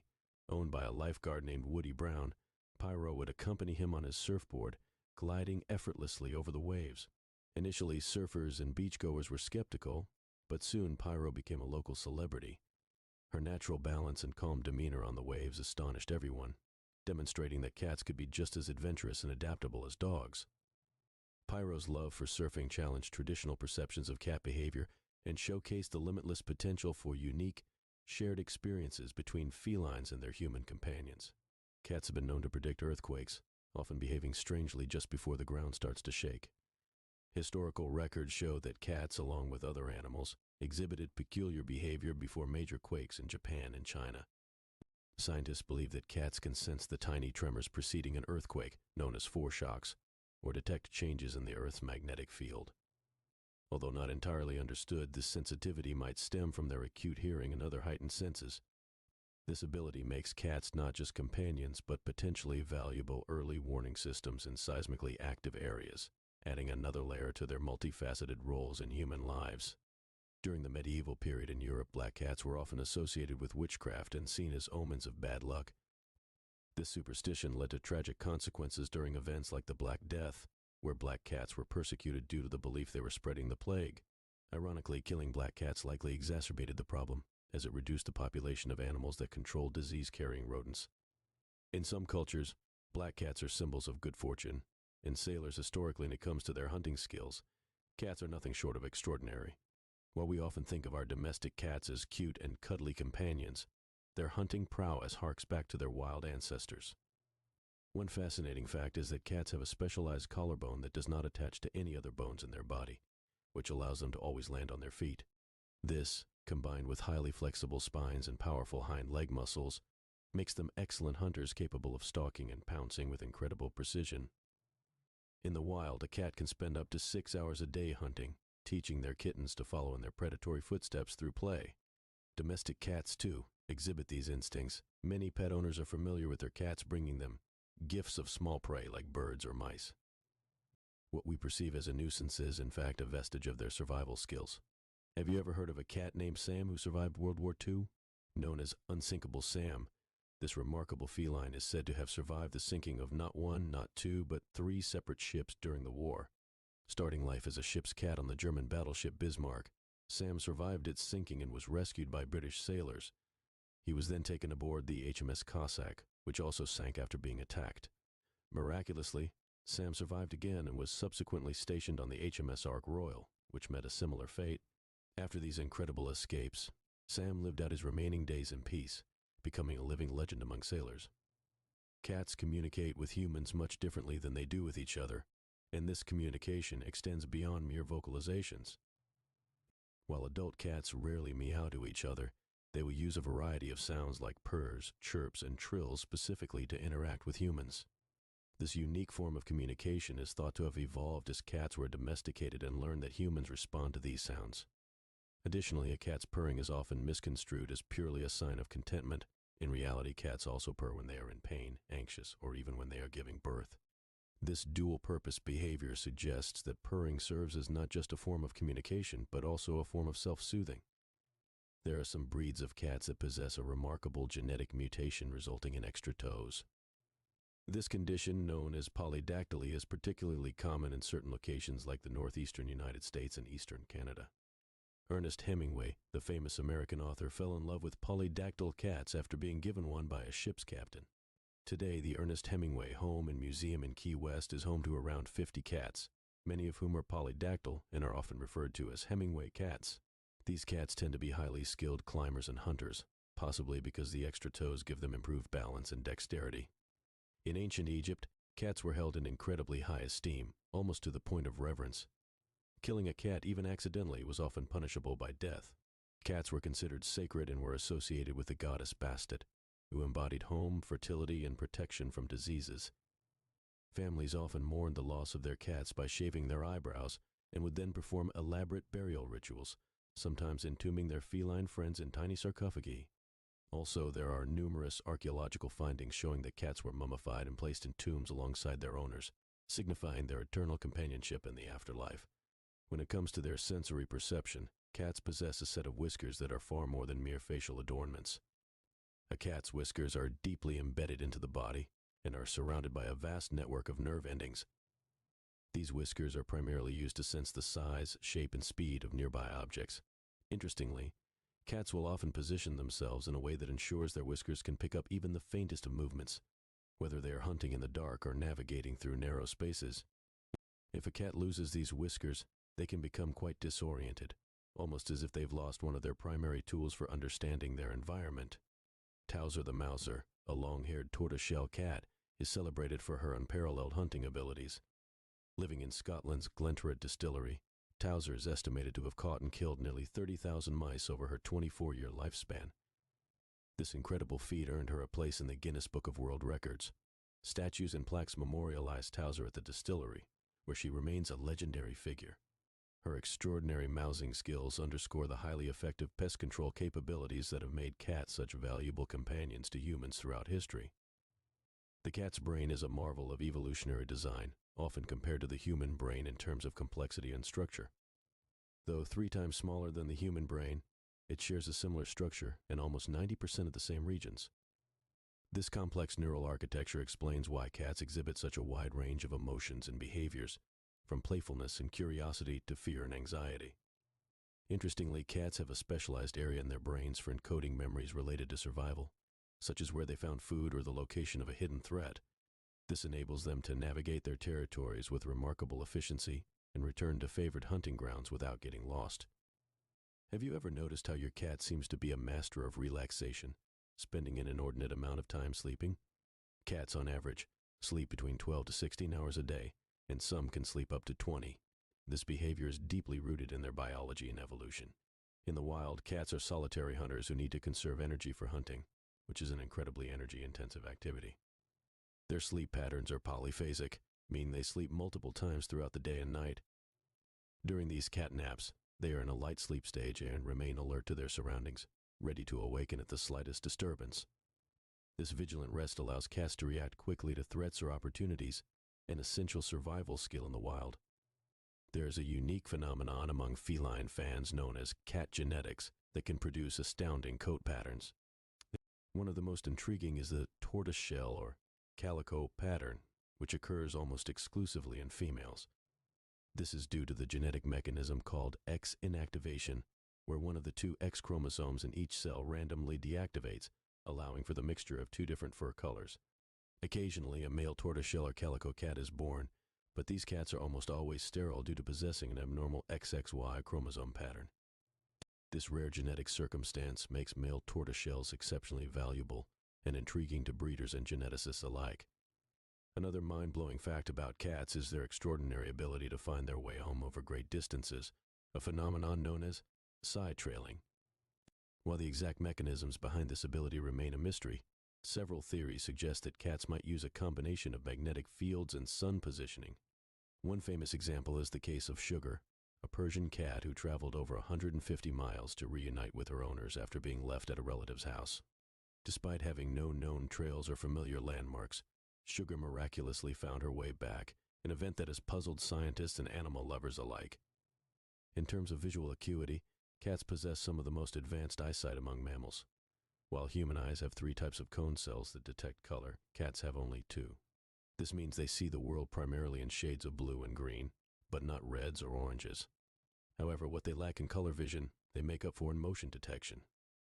A: Owned by a lifeguard named Woody Brown, Pyro would accompany him on his surfboard, gliding effortlessly over the waves. Initially, surfers and beachgoers were skeptical, but soon Pyro became a local celebrity. Her natural balance and calm demeanor on the waves astonished everyone, demonstrating that cats could be just as adventurous and adaptable as dogs. Pyro's love for surfing challenged traditional perceptions of cat behavior and showcased the limitless potential for unique, shared experiences between felines and their human companions. Cats have been known to predict earthquakes, often behaving strangely just before the ground starts to shake. Historical records show that cats, along with other animals, exhibited peculiar behavior before major quakes in Japan and China. Scientists believe that cats can sense the tiny tremors preceding an earthquake, known as foreshocks, or detect changes in the Earth's magnetic field. Although not entirely understood, this sensitivity might stem from their acute hearing and other heightened senses. This ability makes cats not just companions, but potentially valuable early warning systems in seismically active areas, adding another layer to their multifaceted roles in human lives. During the medieval period in Europe, black cats were often associated with witchcraft and seen as omens of bad luck. This superstition led to tragic consequences during events like the Black Death, where black cats were persecuted due to the belief they were spreading the plague. Ironically, killing black cats likely exacerbated the problem, as it reduced the population of animals that controlled disease-carrying rodents. In some cultures, black cats are symbols of good fortune. In sailors, historically, when it comes to their hunting skills, cats are nothing short of extraordinary. While we often think of our domestic cats as cute and cuddly companions, their hunting prowess harks back to their wild ancestors. One fascinating fact is that cats have a specialized collarbone that does not attach to any other bones in their body, which allows them to always land on their feet. This, combined with highly flexible spines and powerful hind leg muscles, makes them excellent hunters capable of stalking and pouncing with incredible precision. In the wild, a cat can spend up to 6 hours a day hunting, teaching their kittens to follow in their predatory footsteps through play. Domestic cats, too, exhibit these instincts. Many pet owners are familiar with their cats bringing them gifts of small prey like birds or mice. What we perceive as a nuisance is, in fact, a vestige of their survival skills. Have you ever heard of a cat named Sam who survived World War II? Known as Unsinkable Sam, this remarkable feline is said to have survived the sinking of not one, not two, but 3 separate ships during the war. Starting life as a ship's cat on the German battleship Bismarck, Sam survived its sinking and was rescued by British sailors. He was then taken aboard the HMS Cossack, which also sank after being attacked. Miraculously, Sam survived again and was subsequently stationed on the HMS Ark Royal, which met a similar fate. After these incredible escapes, Sam lived out his remaining days in peace, becoming a living legend among sailors. Cats communicate with humans much differently than they do with each other, and this communication extends beyond mere vocalizations. While adult cats rarely meow to each other, they will use a variety of sounds like purrs, chirps, and trills specifically to interact with humans. This unique form of communication is thought to have evolved as cats were domesticated and learned that humans respond to these sounds. Additionally, a cat's purring is often misconstrued as purely a sign of contentment. In reality, cats also purr when they are in pain, anxious, or even when they are giving birth. This dual-purpose behavior suggests that purring serves as not just a form of communication, but also a form of self-soothing. There are some breeds of cats that possess a remarkable genetic mutation resulting in extra toes. This condition, known as polydactyly, is particularly common in certain locations like the northeastern United States and eastern Canada. Ernest Hemingway, the famous American author, fell in love with polydactyl cats after being given one by a ship's captain. Today, the Ernest Hemingway Home and Museum in Key West is home to around 50 cats, many of whom are polydactyl and are often referred to as Hemingway cats. These cats tend to be highly skilled climbers and hunters, possibly because the extra toes give them improved balance and dexterity. In ancient Egypt, cats were held in incredibly high esteem, almost to the point of reverence. Killing a cat, even accidentally, was often punishable by death. Cats were considered sacred and were associated with the goddess Bastet, who embodied home, fertility, and protection from diseases. Families often mourned the loss of their cats by shaving their eyebrows and would then perform elaborate burial rituals, sometimes entombing their feline friends in tiny sarcophagi. Also, there are numerous archaeological findings showing that cats were mummified and placed in tombs alongside their owners, signifying their eternal companionship in the afterlife. When it comes to their sensory perception, cats possess a set of whiskers that are far more than mere facial adornments. A cat's whiskers are deeply embedded into the body and are surrounded by a vast network of nerve endings. These whiskers are primarily used to sense the size, shape, and speed of nearby objects. Interestingly, cats will often position themselves in a way that ensures their whiskers can pick up even the faintest of movements, whether they are hunting in the dark or navigating through narrow spaces. If a cat loses these whiskers, they can become quite disoriented, almost as if they've lost one of their primary tools for understanding their environment. Towser the Mouser, a long-haired tortoiseshell cat, is celebrated for her unparalleled hunting abilities. Living in Scotland's Glentoran distillery, Towser is estimated to have caught and killed nearly 30,000 mice over her 24-year lifespan. This incredible feat earned her a place in the Guinness Book of World Records. Statues and plaques memorialize Towser at the distillery, where she remains a legendary figure. Her extraordinary mousing skills underscore the highly effective pest control capabilities that have made cats such valuable companions to humans throughout history. The cat's brain is a marvel of evolutionary design, often compared to the human brain in terms of complexity and structure. Though 3 times smaller than the human brain, it shares a similar structure and almost 90% of the same regions. This complex neural architecture explains why cats exhibit such a wide range of emotions and behaviors, from playfulness and curiosity to fear and anxiety. Interestingly, cats have a specialized area in their brains for encoding memories related to survival, such as where they found food or the location of a hidden threat. This enables them to navigate their territories with remarkable efficiency and return to favored hunting grounds without getting lost. Have you ever noticed how your cat seems to be a master of relaxation, spending an inordinate amount of time sleeping? Cats, on average, sleep between 12 to 16 hours a day, and some can sleep up to 20. This behavior is deeply rooted in their biology and evolution. In the wild, cats are solitary hunters who need to conserve energy for hunting, which is an incredibly energy-intensive activity. Their sleep patterns are polyphasic, meaning they sleep multiple times throughout the day and night. During these cat naps, they are in a light sleep stage and remain alert to their surroundings, ready to awaken at the slightest disturbance. This vigilant rest allows cats to react quickly to threats or opportunities, an essential survival skill in the wild. There is a unique phenomenon among feline fans known as cat genetics that can produce astounding coat patterns. One of the most intriguing is the tortoiseshell or calico pattern, which occurs almost exclusively in females. This is due to the genetic mechanism called X inactivation, where one of the 2 X chromosomes in each cell randomly deactivates, allowing for the mixture of 2 different fur colors. Occasionally, a male tortoiseshell or calico cat is born, but these cats are almost always sterile due to possessing an abnormal XXY chromosome pattern. This rare genetic circumstance makes male tortoiseshells exceptionally valuable and intriguing to breeders and geneticists alike. Another mind-blowing fact about cats is their extraordinary ability to find their way home over great distances, a phenomenon known as side trailing. While the exact mechanisms behind this ability remain a mystery, several theories suggest that cats might use a combination of magnetic fields and sun positioning. One famous example is the case of Sugar, a Persian cat who traveled over 150 miles to reunite with her owners after being left at a relative's house. Despite having no known trails or familiar landmarks, Sugar miraculously found her way back, an event that has puzzled scientists and animal lovers alike. In terms of visual acuity, cats possess some of the most advanced eyesight among mammals. While human eyes have 3 types of cone cells that detect color, cats have only 2. This means they see the world primarily in shades of blue and green, but not reds or oranges. However, what they lack in color vision, they make up for in motion detection.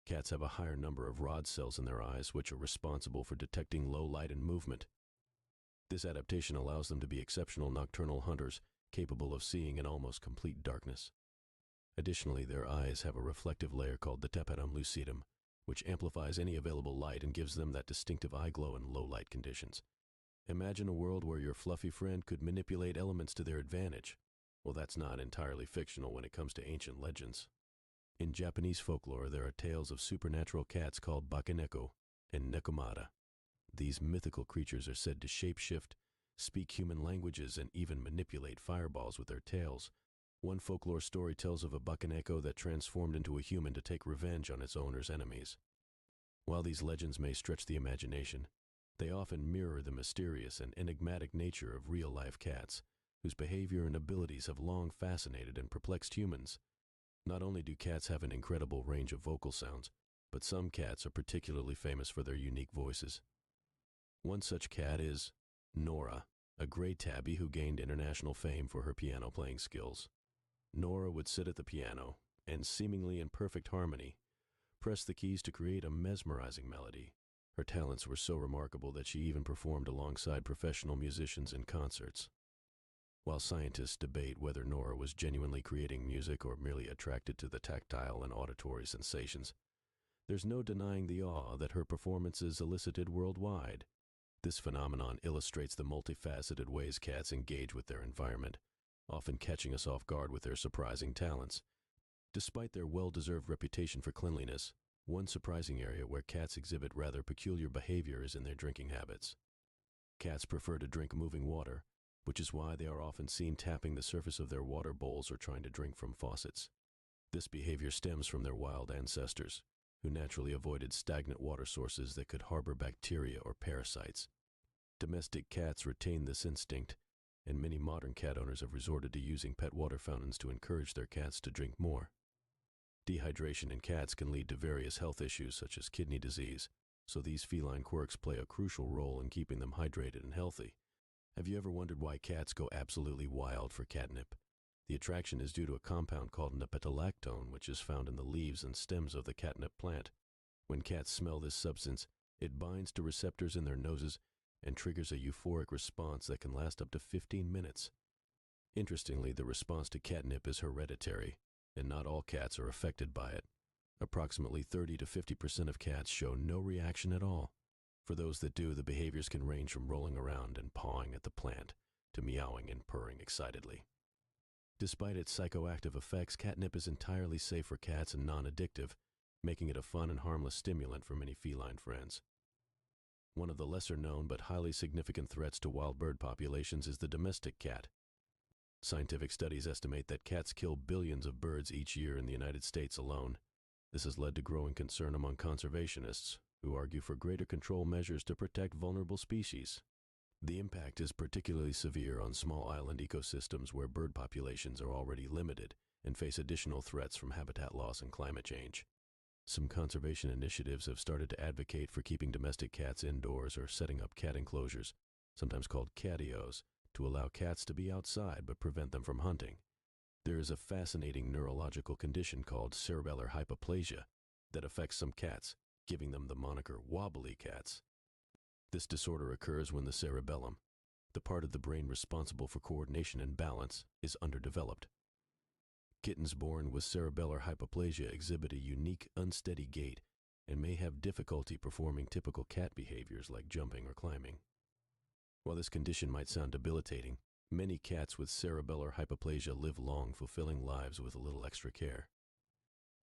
A: Cats have a higher number of rod cells in their eyes, which are responsible for detecting low light and movement. This adaptation allows them to be exceptional nocturnal hunters, capable of seeing in almost complete darkness. Additionally, their eyes have a reflective layer called the tapetum lucidum, which amplifies any available light and gives them that distinctive eye glow in low light conditions. Imagine a world where your fluffy friend could manipulate elements to their advantage. Well, that's not entirely fictional when it comes to ancient legends. In Japanese folklore, there are tales of supernatural cats called bakeneko and nekomata. These mythical creatures are said to shapeshift, speak human languages, and even manipulate fireballs with their tails. One folklore story tells of a bakeneko that transformed into a human to take revenge on its owner's enemies. While these legends may stretch the imagination, they often mirror the mysterious and enigmatic nature of real-life cats, whose behavior and abilities have long fascinated and perplexed humans. Not only do cats have an incredible range of vocal sounds, but some cats are particularly famous for their unique voices. One such cat is Nora, a gray tabby who gained international fame for her piano playing skills. Nora would sit at the piano and, seemingly in perfect harmony, press the keys to create a mesmerizing melody. Her talents were so remarkable that she even performed alongside professional musicians in concerts. While scientists debate whether Nora was genuinely creating music or merely attracted to the tactile and auditory sensations, there's no denying the awe that her performances elicited worldwide. This phenomenon illustrates the multifaceted ways cats engage with their environment, often catching us off guard with their surprising talents. Despite their well-deserved reputation for cleanliness, one surprising area where cats exhibit rather peculiar behavior is in their drinking habits. Cats prefer to drink moving water, which is why they are often seen tapping the surface of their water bowls or trying to drink from faucets. This behavior stems from their wild ancestors, who naturally avoided stagnant water sources that could harbor bacteria or parasites. Domestic cats retain this instinct, and many modern cat owners have resorted to using pet water fountains to encourage their cats to drink more. Dehydration in cats can lead to various health issues such as kidney disease, so these feline quirks play a crucial role in keeping them hydrated and healthy. Have you ever wondered why cats go absolutely wild for catnip? The attraction is due to a compound called nepetalactone, which is found in the leaves and stems of the catnip plant. When cats smell this substance, it binds to receptors in their noses and triggers a euphoric response that can last up to 15 minutes. Interestingly, the response to catnip is hereditary, and not all cats are affected by it. Approximately 30 to 50% of cats show no reaction at all. For those that do, the behaviors can range from rolling around and pawing at the plant to meowing and purring excitedly. Despite its psychoactive effects, catnip is entirely safe for cats and non-addictive, making it a fun and harmless stimulant for many feline friends. One of the lesser-known but highly significant threats to wild bird populations is the domestic cat. Scientific studies estimate that cats kill billions of birds each year in the United States alone. This has led to growing concern among conservationists, who argue for greater control measures to protect vulnerable species. The impact is particularly severe on small island ecosystems where bird populations are already limited and face additional threats from habitat loss and climate change. Some conservation initiatives have started to advocate for keeping domestic cats indoors or setting up cat enclosures, sometimes called catios, to allow cats to be outside but prevent them from hunting. There is a fascinating neurological condition called cerebellar hypoplasia that affects some cats, giving them the moniker wobbly cats. This disorder occurs when the cerebellum, the part of the brain responsible for coordination and balance, is underdeveloped. Kittens born with cerebellar hypoplasia exhibit a unique, unsteady gait and may have difficulty performing typical cat behaviors like jumping or climbing. While this condition might sound debilitating, many cats with cerebellar hypoplasia live long, fulfilling lives with a little extra care.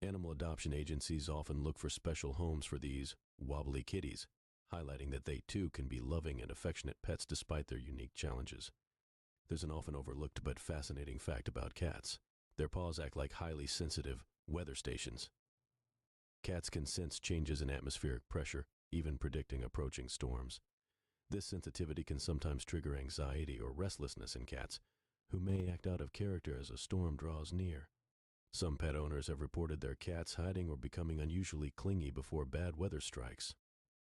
A: Animal adoption agencies often look for special homes for these wobbly kitties, highlighting that they too can be loving and affectionate pets despite their unique challenges. There's an often overlooked but fascinating fact about cats. Their paws act like highly sensitive weather stations. Cats can sense changes in atmospheric pressure, even predicting approaching storms. This sensitivity can sometimes trigger anxiety or restlessness in cats, who may act out of character as a storm draws near. Some pet owners have reported their cats hiding or becoming unusually clingy before bad weather strikes.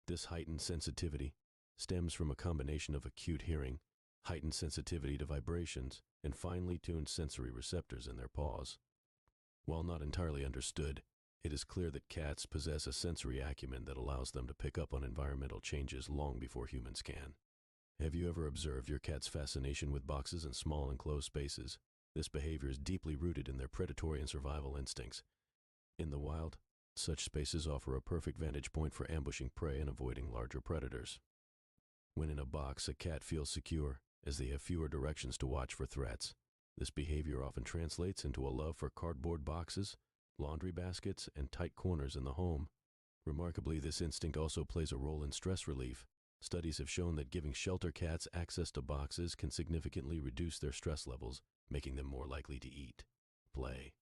A: This heightened sensitivity stems from a combination of acute hearing, heightened sensitivity to vibrations, and finely tuned sensory receptors in their paws. While not entirely understood, It is clear that cats possess a sensory acumen that allows them to pick up on environmental changes long before humans can. Have you ever observed your cat's fascination with boxes and small enclosed spaces? This behavior is deeply rooted in their predatory and survival instincts. In the wild, such spaces offer a perfect vantage point for ambushing prey and avoiding larger predators. When in a box, a cat feels secure, as they have fewer directions to watch for threats. This behavior often translates into a love for cardboard boxes, laundry baskets, and tight corners in the home. Remarkably, this instinct also plays a role in stress relief. Studies have shown that giving shelter cats access to boxes can significantly reduce their stress levels, making them more likely to eat, play,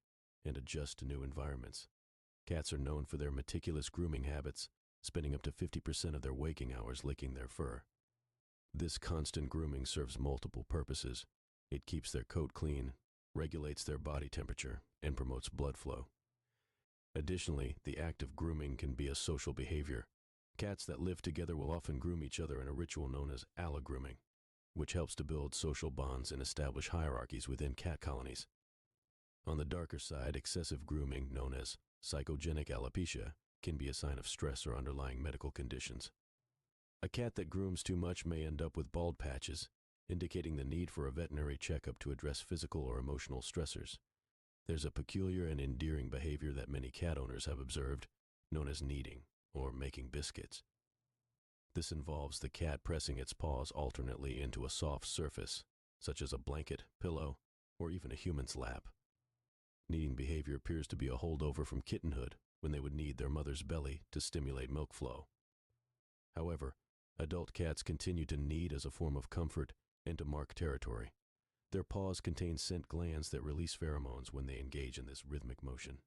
A: and adjust to new environments. Cats are known for their meticulous grooming habits, spending up to 50% of their waking hours licking their fur. This constant grooming serves multiple purposes. It keeps their coat clean, regulates their body temperature, and promotes blood flow. Additionally, the act of grooming can be a social behavior. Cats that live together will often groom each other in a ritual known as allogrooming, which helps to build social bonds and establish hierarchies within cat colonies. On the darker side, excessive grooming, known as psychogenic alopecia, can be a sign of stress or underlying medical conditions. A cat that grooms too much may end up with bald patches, indicating the need for a veterinary checkup to address physical or emotional stressors. There's a peculiar and endearing behavior that many cat owners have observed, known as kneading, or making biscuits. This involves the cat pressing its paws alternately into a soft surface, such as a blanket, pillow, or even a human's lap. Kneading behavior appears to be a holdover from kittenhood, when they would knead their mother's belly to stimulate milk flow. However, adult cats continue to knead as a form of comfort and to mark territory. Their paws contain scent glands that release pheromones when they engage in this rhythmic motion.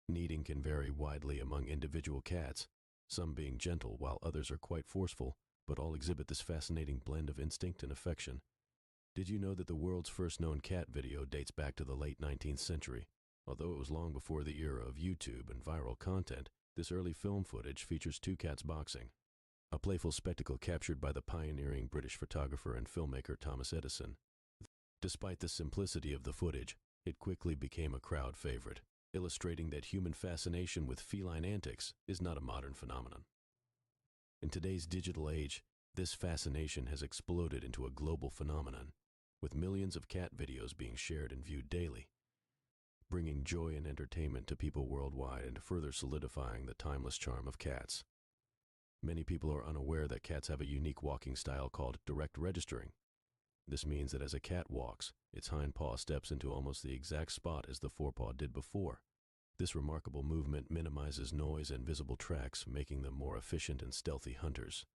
A: Kneading can vary widely among individual cats, some being gentle while others are quite forceful, but all exhibit this fascinating blend of instinct and affection. Did you know that the world's first known cat video dates back to the late 19th century? Although it was long before the era of YouTube and viral content, this early film footage features two cats boxing, a playful spectacle captured by the pioneering British photographer and filmmaker Thomas Edison. Despite the simplicity of the footage, it quickly became a crowd favorite, illustrating that human fascination with feline antics is not a modern phenomenon. In today's digital age, this fascination has exploded into a global phenomenon, with millions of cat videos being shared and viewed daily, bringing joy and entertainment to people worldwide and further solidifying the timeless charm of cats. Many people are unaware that cats have a unique walking style called direct registering. This means that as a cat walks, its hind paw steps into almost the exact spot as the forepaw did before. This remarkable movement minimizes noise and visible tracks, making them more efficient and stealthy hunters.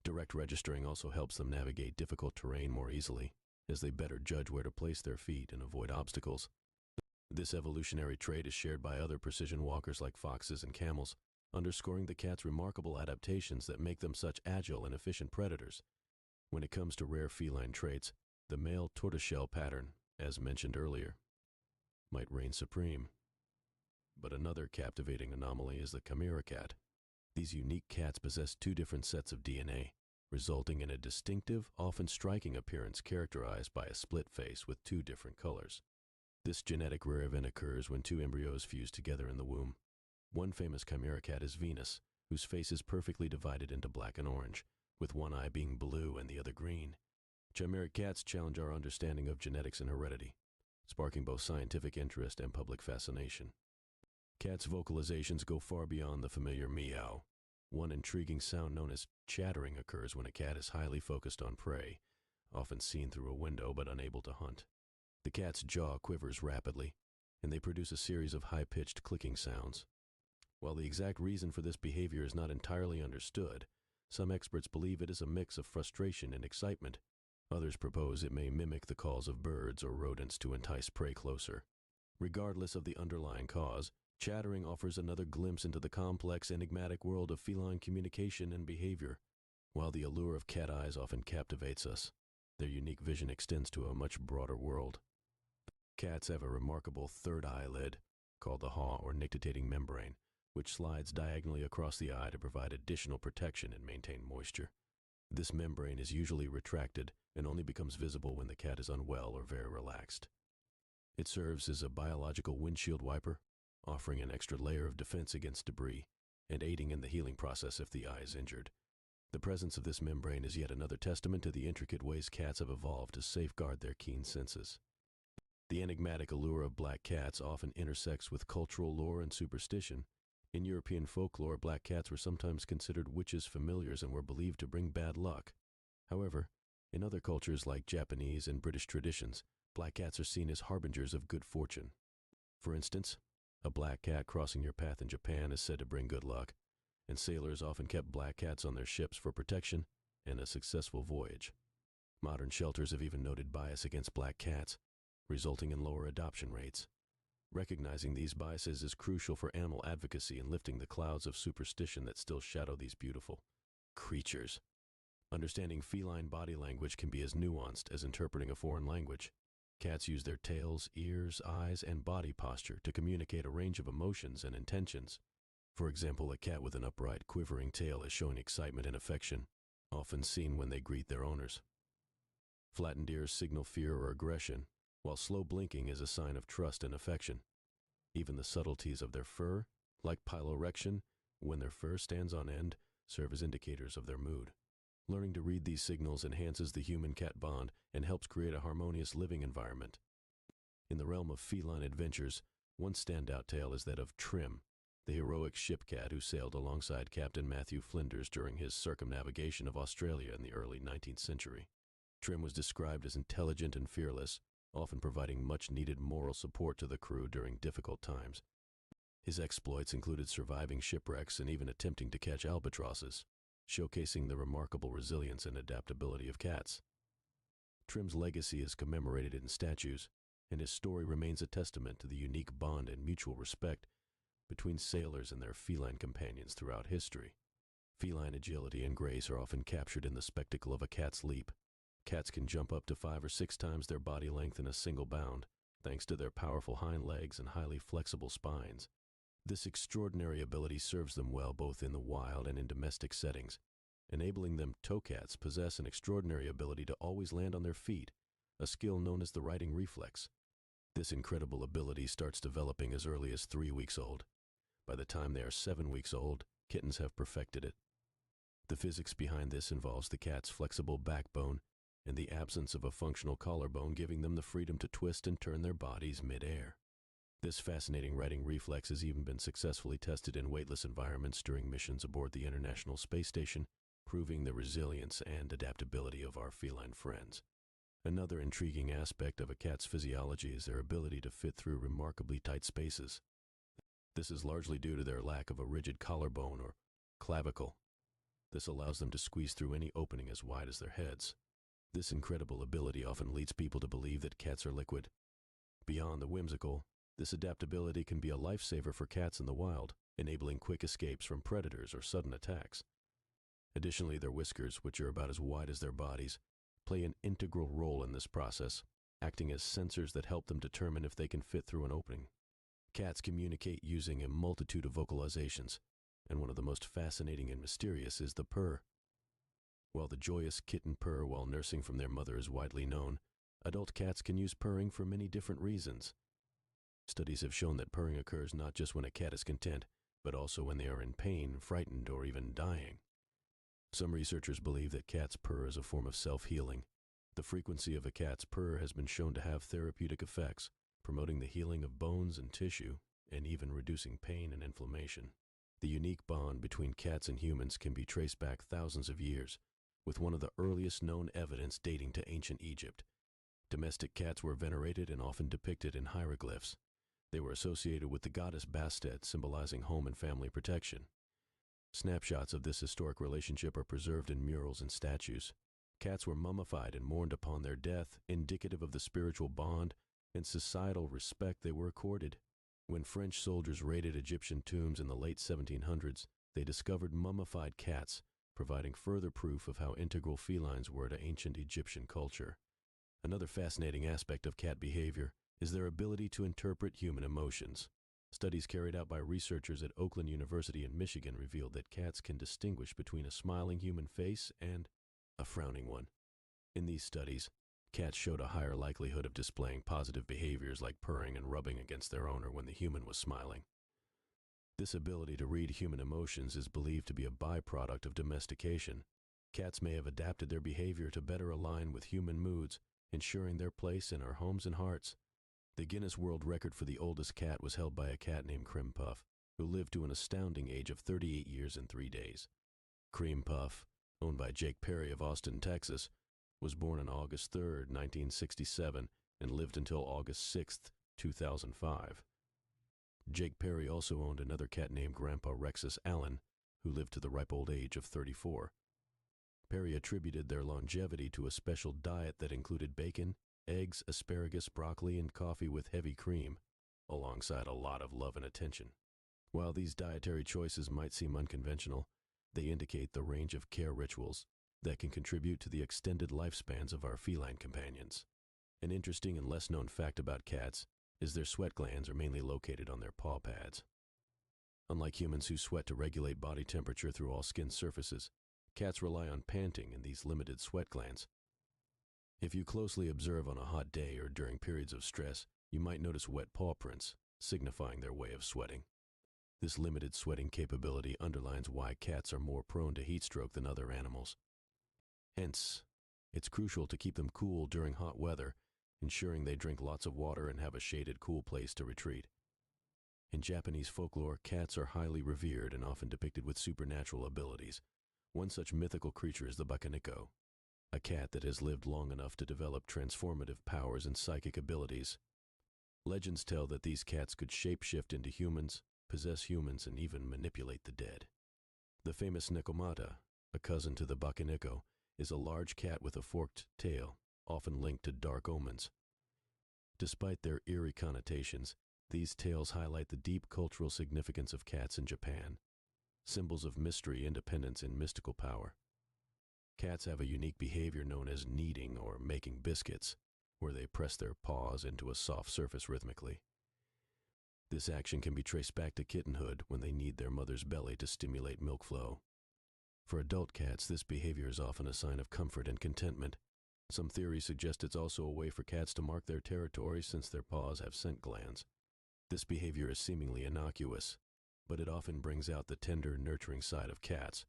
A: Direct registering also helps them navigate difficult terrain more easily, as they better judge where to place their feet and avoid obstacles. This evolutionary trait is shared by other precision walkers like foxes and camels, underscoring the cat's remarkable adaptations that make them such agile and efficient predators. When it comes to rare feline traits, the male tortoiseshell pattern, as mentioned earlier, might reign supreme. But another captivating anomaly is the chimera cat. These unique cats possess two different sets of DNA, resulting in a distinctive, often striking appearance characterized by a split face with two different colors. This genetic rare event occurs when two embryos fuse together in the womb. One famous chimera cat is Venus, whose face is perfectly divided into black and orange, with one eye being blue and the other green. Chimeric cats challenge our understanding of genetics and heredity, sparking both scientific interest and public fascination. Cats' vocalizations go far beyond the familiar meow. One intriguing sound known as chattering occurs when a cat is highly focused on prey, often seen through a window but unable to hunt. The cat's jaw quivers rapidly, and they produce a series of high-pitched clicking sounds. While the exact reason for this behavior is not entirely understood, some experts believe it is a mix of frustration and excitement. Others propose it may mimic the calls of birds or rodents to entice prey closer. Regardless of the underlying cause, chattering offers another glimpse into the complex, enigmatic world of feline communication and behavior. While the allure of cat eyes often captivates us, their unique vision extends to a much broader world. Cats have a remarkable third eyelid, called the haw or nictitating membrane, which slides diagonally across the eye to provide additional protection and maintain moisture. This membrane is usually retracted and only becomes visible when the cat is unwell or very relaxed. It serves as a biological windshield wiper, offering an extra layer of defense against debris and aiding in the healing process if the eye is injured. The presence of this membrane is yet another testament to the intricate ways cats have evolved to safeguard their keen senses. The enigmatic allure of black cats often intersects with cultural lore and superstition. In European folklore, black cats were sometimes considered witches' familiars and were believed to bring bad luck. However, in other cultures like Japanese and British traditions, black cats are seen as harbingers of good fortune. For instance, a black cat crossing your path in Japan is said to bring good luck, and sailors often kept black cats on their ships for protection and a successful voyage. Modern shelters have even noted bias against black cats, resulting in lower adoption rates. Recognizing these biases is crucial for animal advocacy and lifting the clouds of superstition that still shadow these beautiful creatures. Understanding feline body language can be as nuanced as interpreting a foreign language. Cats use their tails, ears, eyes, and body posture to communicate a range of emotions and intentions. For example, a cat with an upright, quivering tail is showing excitement and affection, often seen when they greet their owners. Flattened ears signal fear or aggression, while slow blinking is a sign of trust and affection. Even the subtleties of their fur, like piloerection, when their fur stands on end, serve as indicators of their mood. Learning to read these signals enhances the human-cat bond and helps create a harmonious living environment. In the realm of feline adventures, one standout tale is that of Trim, the heroic ship cat who sailed alongside Captain Matthew Flinders during his circumnavigation of Australia in the early 19th century. Trim was described as intelligent and fearless, often providing much-needed moral support to the crew during difficult times. His exploits included surviving shipwrecks and even attempting to catch albatrosses, showcasing the remarkable resilience and adaptability of cats. Trim's legacy is commemorated in statues, and his story remains a testament to the unique bond and mutual respect between sailors and their feline companions throughout history. Feline agility and grace are often captured in the spectacle of a cat's leap. Cats can jump up to 5 or 6 times their body length in a single bound, thanks to their powerful hind legs and highly flexible spines. This extraordinary ability serves them well both in the wild and in domestic settings, enabling them. Towcats possess an extraordinary ability to always land on their feet, a skill known as the riding reflex. This incredible ability starts developing as early as 3 weeks old. By the time they are 7 weeks old, kittens have perfected it. The physics behind this involves the cat's flexible backbone and the absence of a functional collarbone, giving them the freedom to twist and turn their bodies mid-air. This fascinating riding reflex has even been successfully tested in weightless environments during missions aboard the International Space Station, proving the resilience and adaptability of our feline friends. Another intriguing aspect of a cat's physiology is their ability to fit through remarkably tight spaces. This is largely due to their lack of a rigid collarbone or clavicle. This allows them to squeeze through any opening as wide as their heads. This incredible ability often leads people to believe that cats are liquid. Beyond the whimsical, this adaptability can be a lifesaver for cats in the wild, enabling quick escapes from predators or sudden attacks. Additionally, their whiskers, which are about as wide as their bodies, play an integral role in this process, acting as sensors that help them determine if they can fit through an opening. Cats communicate using a multitude of vocalizations, and one of the most fascinating and mysterious is the purr. While the joyous kitten purr while nursing from their mother is widely known, adult cats can use purring for many different reasons. Studies have shown that purring occurs not just when a cat is content, but also when they are in pain, frightened, or even dying. Some researchers believe that cats purr is a form of self-healing. The frequency of a cat's purr has been shown to have therapeutic effects, promoting the healing of bones and tissue, and even reducing pain and inflammation. The unique bond between cats and humans can be traced back thousands of years, with one of the earliest known evidence dating to ancient Egypt. Domestic cats were venerated and often depicted in hieroglyphs. They were associated with the goddess Bastet, symbolizing home and family protection. Snapshots of this historic relationship are preserved in murals and statues. Cats were mummified and mourned upon their death, indicative of the spiritual bond and societal respect they were accorded. When French soldiers raided Egyptian tombs in the late 1700s, they discovered mummified cats, providing further proof of how integral felines were to ancient Egyptian culture. Another fascinating aspect of cat behavior is their ability to interpret human emotions. Studies carried out by researchers at Oakland University in Michigan revealed that cats can distinguish between a smiling human face and a frowning one. In these studies, cats showed a higher likelihood of displaying positive behaviors like purring and rubbing against their owner when the human was smiling. This ability to read human emotions is believed to be a byproduct of domestication. Cats may have adapted their behavior to better align with human moods, ensuring their place in our homes and hearts. The Guinness World Record for the oldest cat was held by a cat named Cream Puff, who lived to an astounding age of 38 years and 3 days. Cream Puff, owned by Jake Perry of Austin, Texas, was born on August 3, 1967, and lived until August 6, 2005. Jake Perry also owned another cat named Grandpa Rexus Allen, who lived to the ripe old age of 34. Perry attributed their longevity to a special diet that included bacon, eggs, asparagus, broccoli, and coffee with heavy cream, alongside a lot of love and attention. While these dietary choices might seem unconventional, they indicate the range of care rituals that can contribute to the extended lifespans of our feline companions. An interesting and less-known fact about cats is their sweat glands are mainly located on their paw pads. Unlike humans who sweat to regulate body temperature through all skin surfaces, cats rely on panting in these limited sweat glands. If you closely observe on a hot day or during periods of stress, you might notice wet paw prints, signifying their way of sweating. This limited sweating capability underlines why cats are more prone to heat stroke than other animals. Hence, it's crucial to keep them cool during hot weather, ensuring they drink lots of water and have a shaded, cool place to retreat. In Japanese folklore, cats are highly revered and often depicted with supernatural abilities. One such mythical creature is the Bakeneko, a cat that has lived long enough to develop transformative powers and psychic abilities. Legends tell that these cats could shapeshift into humans, possess humans, and even manipulate the dead. The famous Nekomata, a cousin to the Bakeneko, is a large cat with a forked tail, often linked to dark omens. Despite their eerie connotations, these tales highlight the deep cultural significance of cats in Japan, symbols of mystery, independence, and mystical power. Cats have a unique behavior known as kneading or making biscuits, where they press their paws into a soft surface rhythmically. This action can be traced back to kittenhood when they knead their mother's belly to stimulate milk flow. For adult cats, this behavior is often a sign of comfort and contentment. Some theories suggest it's also a way for cats to mark their territory since their paws have scent glands. This behavior is seemingly innocuous, but it often brings out the tender, nurturing side of cats,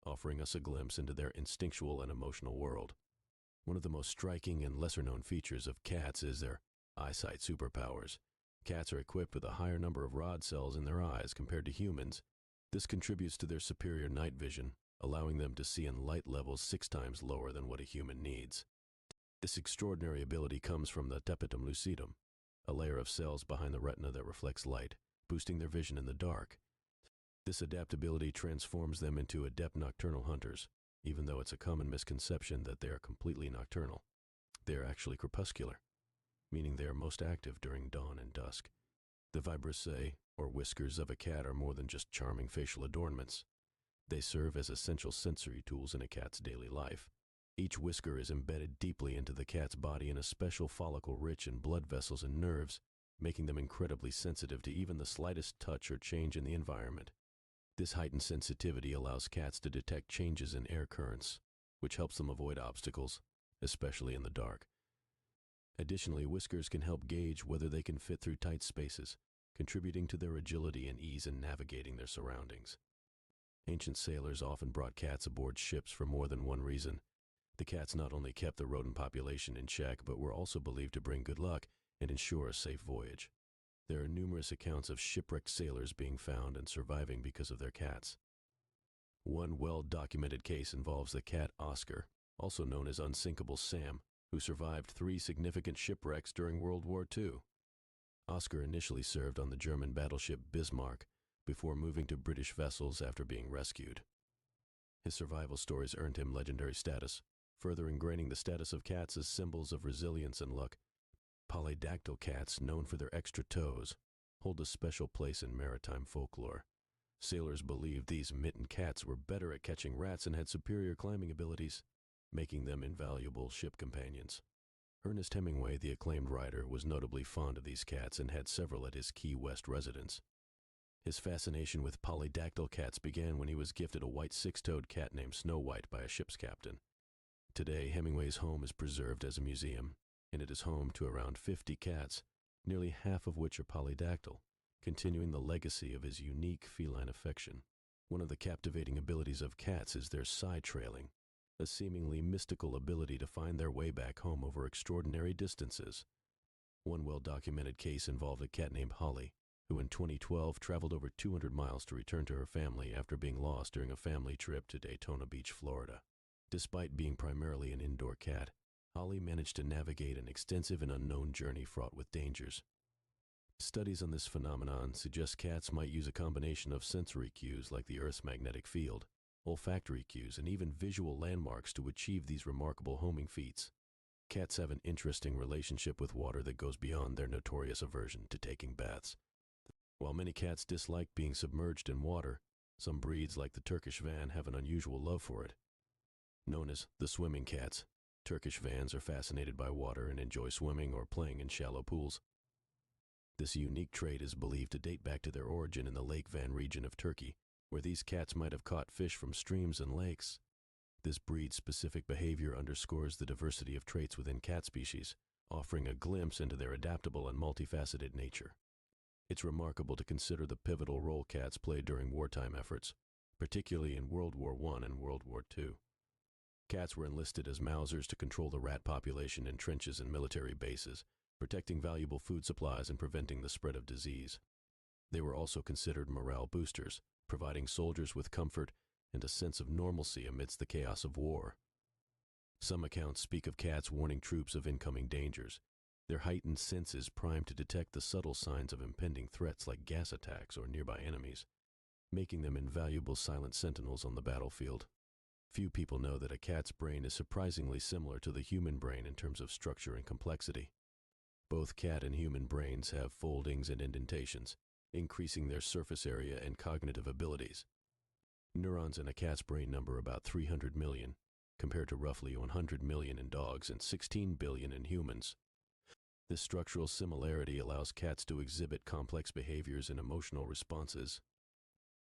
A: offering us a glimpse into their instinctual and emotional world. One of the most striking and lesser-known features of cats is their eyesight superpowers. Cats are equipped with a higher number of rod cells in their eyes compared to humans. This contributes to their superior night vision, allowing them to see in light levels 6 times lower than what a human needs. This extraordinary ability comes from the tapetum lucidum, a layer of cells behind the retina that reflects light, boosting their vision in the dark. This adaptability transforms them into adept nocturnal hunters, even though it's a common misconception that they are completely nocturnal. They are actually crepuscular, meaning they are most active during dawn and dusk. The vibrissae, or whiskers of a cat, are more than just charming facial adornments. They serve as essential sensory tools in a cat's daily life. Each whisker is embedded deeply into the cat's body in a special follicle rich in blood vessels and nerves, making them incredibly sensitive to even the slightest touch or change in the environment. This heightened sensitivity allows cats to detect changes in air currents, which helps them avoid obstacles, especially in the dark. Additionally, whiskers can help gauge whether they can fit through tight spaces, contributing to their agility and ease in navigating their surroundings. Ancient sailors often brought cats aboard ships for more than one reason. The cats not only kept the rodent population in check, but were also believed to bring good luck and ensure a safe voyage. There are numerous accounts of shipwrecked sailors being found and surviving because of their cats. One well-documented case involves the cat Oscar, also known as Unsinkable Sam, who survived 3 significant shipwrecks during World War II. Oscar initially served on the German battleship Bismarck before moving to British vessels after being rescued. His survival stories earned him legendary status, further ingraining the status of cats as symbols of resilience and luck. Polydactyl cats, known for their extra toes, hold a special place in maritime folklore. Sailors believed these mittened cats were better at catching rats and had superior climbing abilities, making them invaluable ship companions. Ernest Hemingway, the acclaimed writer, was notably fond of these cats and had several at his Key West residence. His fascination with polydactyl cats began when he was gifted a white 6-toed cat named Snow White by a ship's captain. Today, Hemingway's home is preserved as a museum, and it is home to around 50 cats, nearly half of which are polydactyl, continuing the legacy of his unique feline affection. One of the captivating abilities of cats is their side trailing, a seemingly mystical ability to find their way back home over extraordinary distances. One well-documented case involved a cat named Holly, who in 2012 traveled over 200 miles to return to her family after being lost during a family trip to Daytona Beach, Florida. Despite being primarily an indoor cat, Holly managed to navigate an extensive and unknown journey fraught with dangers. Studies on this phenomenon suggest cats might use a combination of sensory cues like the Earth's magnetic field, olfactory cues, and even visual landmarks to achieve these remarkable homing feats. Cats have an interesting relationship with water that goes beyond their notorious aversion to taking baths. While many cats dislike being submerged in water, some breeds like the Turkish van have an unusual love for it. Known as the swimming cats, Turkish vans are fascinated by water and enjoy swimming or playing in shallow pools. This unique trait is believed to date back to their origin in the Lake Van region of Turkey, where these cats might have caught fish from streams and lakes. This breed-specific behavior underscores the diversity of traits within cat species, offering a glimpse into their adaptable and multifaceted nature. It's remarkable to consider the pivotal role cats played during wartime efforts, particularly in World War I and World War II. Cats were enlisted as Mausers to control the rat population in trenches and military bases, protecting valuable food supplies and preventing the spread of disease. They were also considered morale boosters, providing soldiers with comfort and a sense of normalcy amidst the chaos of war. Some accounts speak of cats warning troops of incoming dangers, their heightened senses primed to detect the subtle signs of impending threats like gas attacks or nearby enemies, making them invaluable silent sentinels on the battlefield. Few people know that a cat's brain is surprisingly similar to the human brain in terms of structure and complexity. Both cat and human brains have foldings and indentations, increasing their surface area and cognitive abilities. Neurons in a cat's brain number about 300 million, compared to roughly 100 million in dogs and 16 billion in humans. This structural similarity allows cats to exhibit complex behaviors and emotional responses.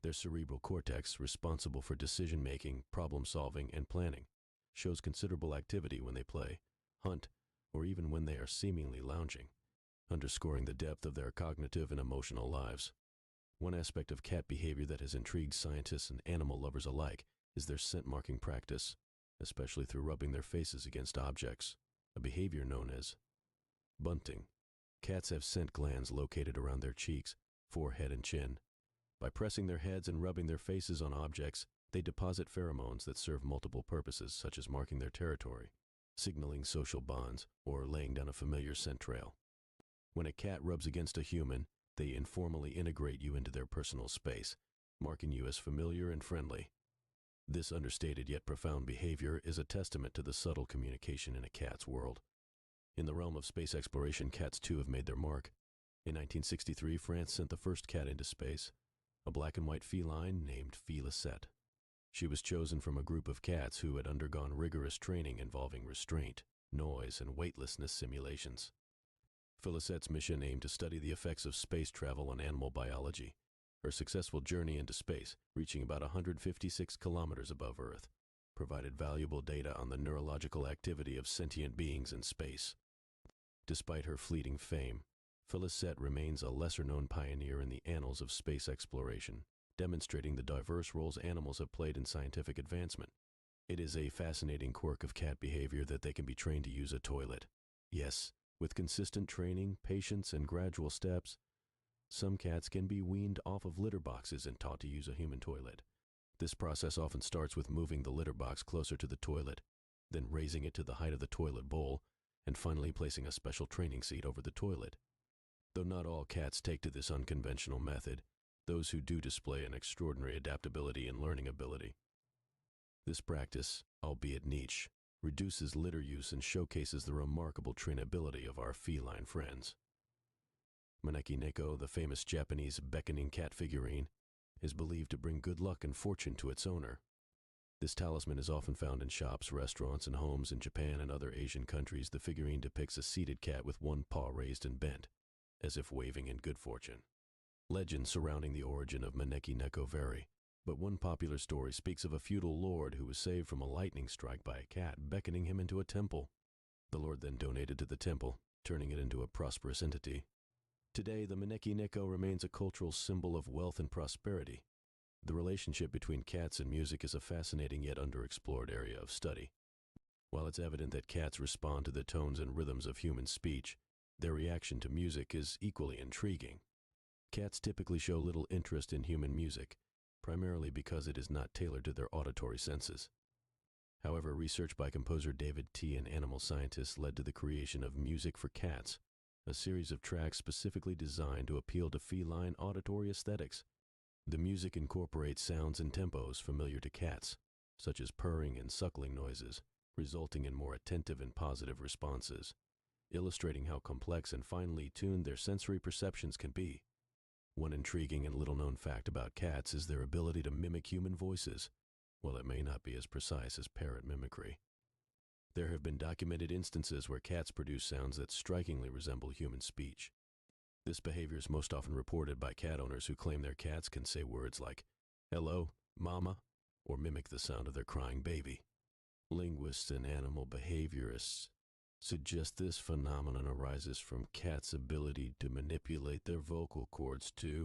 A: Their cerebral cortex, responsible for decision-making, problem-solving, and planning, shows considerable activity when they play, hunt, or even when they are seemingly lounging, underscoring the depth of their cognitive and emotional lives. One aspect of cat behavior that has intrigued scientists and animal lovers alike is their scent-marking practice, especially through rubbing their faces against objects, a behavior known as bunting. Cats have scent glands located around their cheeks, forehead, and chin. By pressing their heads and rubbing their faces on objects, they deposit pheromones that serve multiple purposes, such as marking their territory, signaling social bonds, or laying down a familiar scent trail. When a cat rubs against a human, they informally integrate you into their personal space, marking you as familiar and friendly. This understated yet profound behavior is a testament to the subtle communication in a cat's world. In the realm of space exploration, cats too have made their mark. In 1963, France sent the first cat into space, a black and white feline named Felicette. She was chosen from a group of cats who had undergone rigorous training involving restraint, noise, and weightlessness simulations. Felicette's mission aimed to study the effects of space travel on animal biology. Her successful journey into space, reaching about 156 kilometers above Earth, provided valuable data on the neurological activity of sentient beings in space. Despite her fleeting fame, Felicette remains a lesser-known pioneer in the annals of space exploration, demonstrating the diverse roles animals have played in scientific advancement. It is a fascinating quirk of cat behavior that they can be trained to use a toilet. Yes, with consistent training, patience, and gradual steps, some cats can be weaned off of litter boxes and taught to use a human toilet. This process often starts with moving the litter box closer to the toilet, then raising it to the height of the toilet bowl, and finally placing a special training seat over the toilet. Though not all cats take to this unconventional method, those who do display an extraordinary adaptability and learning ability. This practice, albeit niche, reduces litter use and showcases the remarkable trainability of our feline friends. Maneki Neko, the famous Japanese beckoning cat figurine, is believed to bring good luck and fortune to its owner. This talisman is often found in shops, restaurants, and homes in Japan and other Asian countries. The figurine depicts a seated cat with one paw raised and bent, as if waving in good fortune. Legends surrounding the origin of Maneki Neko vary, but one popular story speaks of a feudal lord who was saved from a lightning strike by a cat beckoning him into a temple. The lord then donated to the temple, turning it into a prosperous entity. Today, the Maneki Neko remains a cultural symbol of wealth and prosperity. The relationship between cats and music is a fascinating yet underexplored area of study. While it's evident that cats respond to the tones and rhythms of human speech, their reaction to music is equally intriguing. Cats typically show little interest in human music, primarily because it is not tailored to their auditory senses. However, research by composer David T. and animal scientists led to the creation of Music for Cats, a series of tracks specifically designed to appeal to feline auditory aesthetics. The music incorporates sounds and tempos familiar to cats, such as purring and suckling noises, resulting in more attentive and positive responses, illustrating how complex and finely tuned their sensory perceptions can be. One intriguing and little-known fact about cats is their ability to mimic human voices, while it may not be as precise as parrot mimicry. There have been documented instances where cats produce sounds that strikingly resemble human speech. This behavior is most often reported by cat owners who claim their cats can say words like, "Hello, Mama," or mimic the sound of their crying baby. Linguists and animal behaviorists suggest this phenomenon arises from cats' ability to manipulate their vocal cords to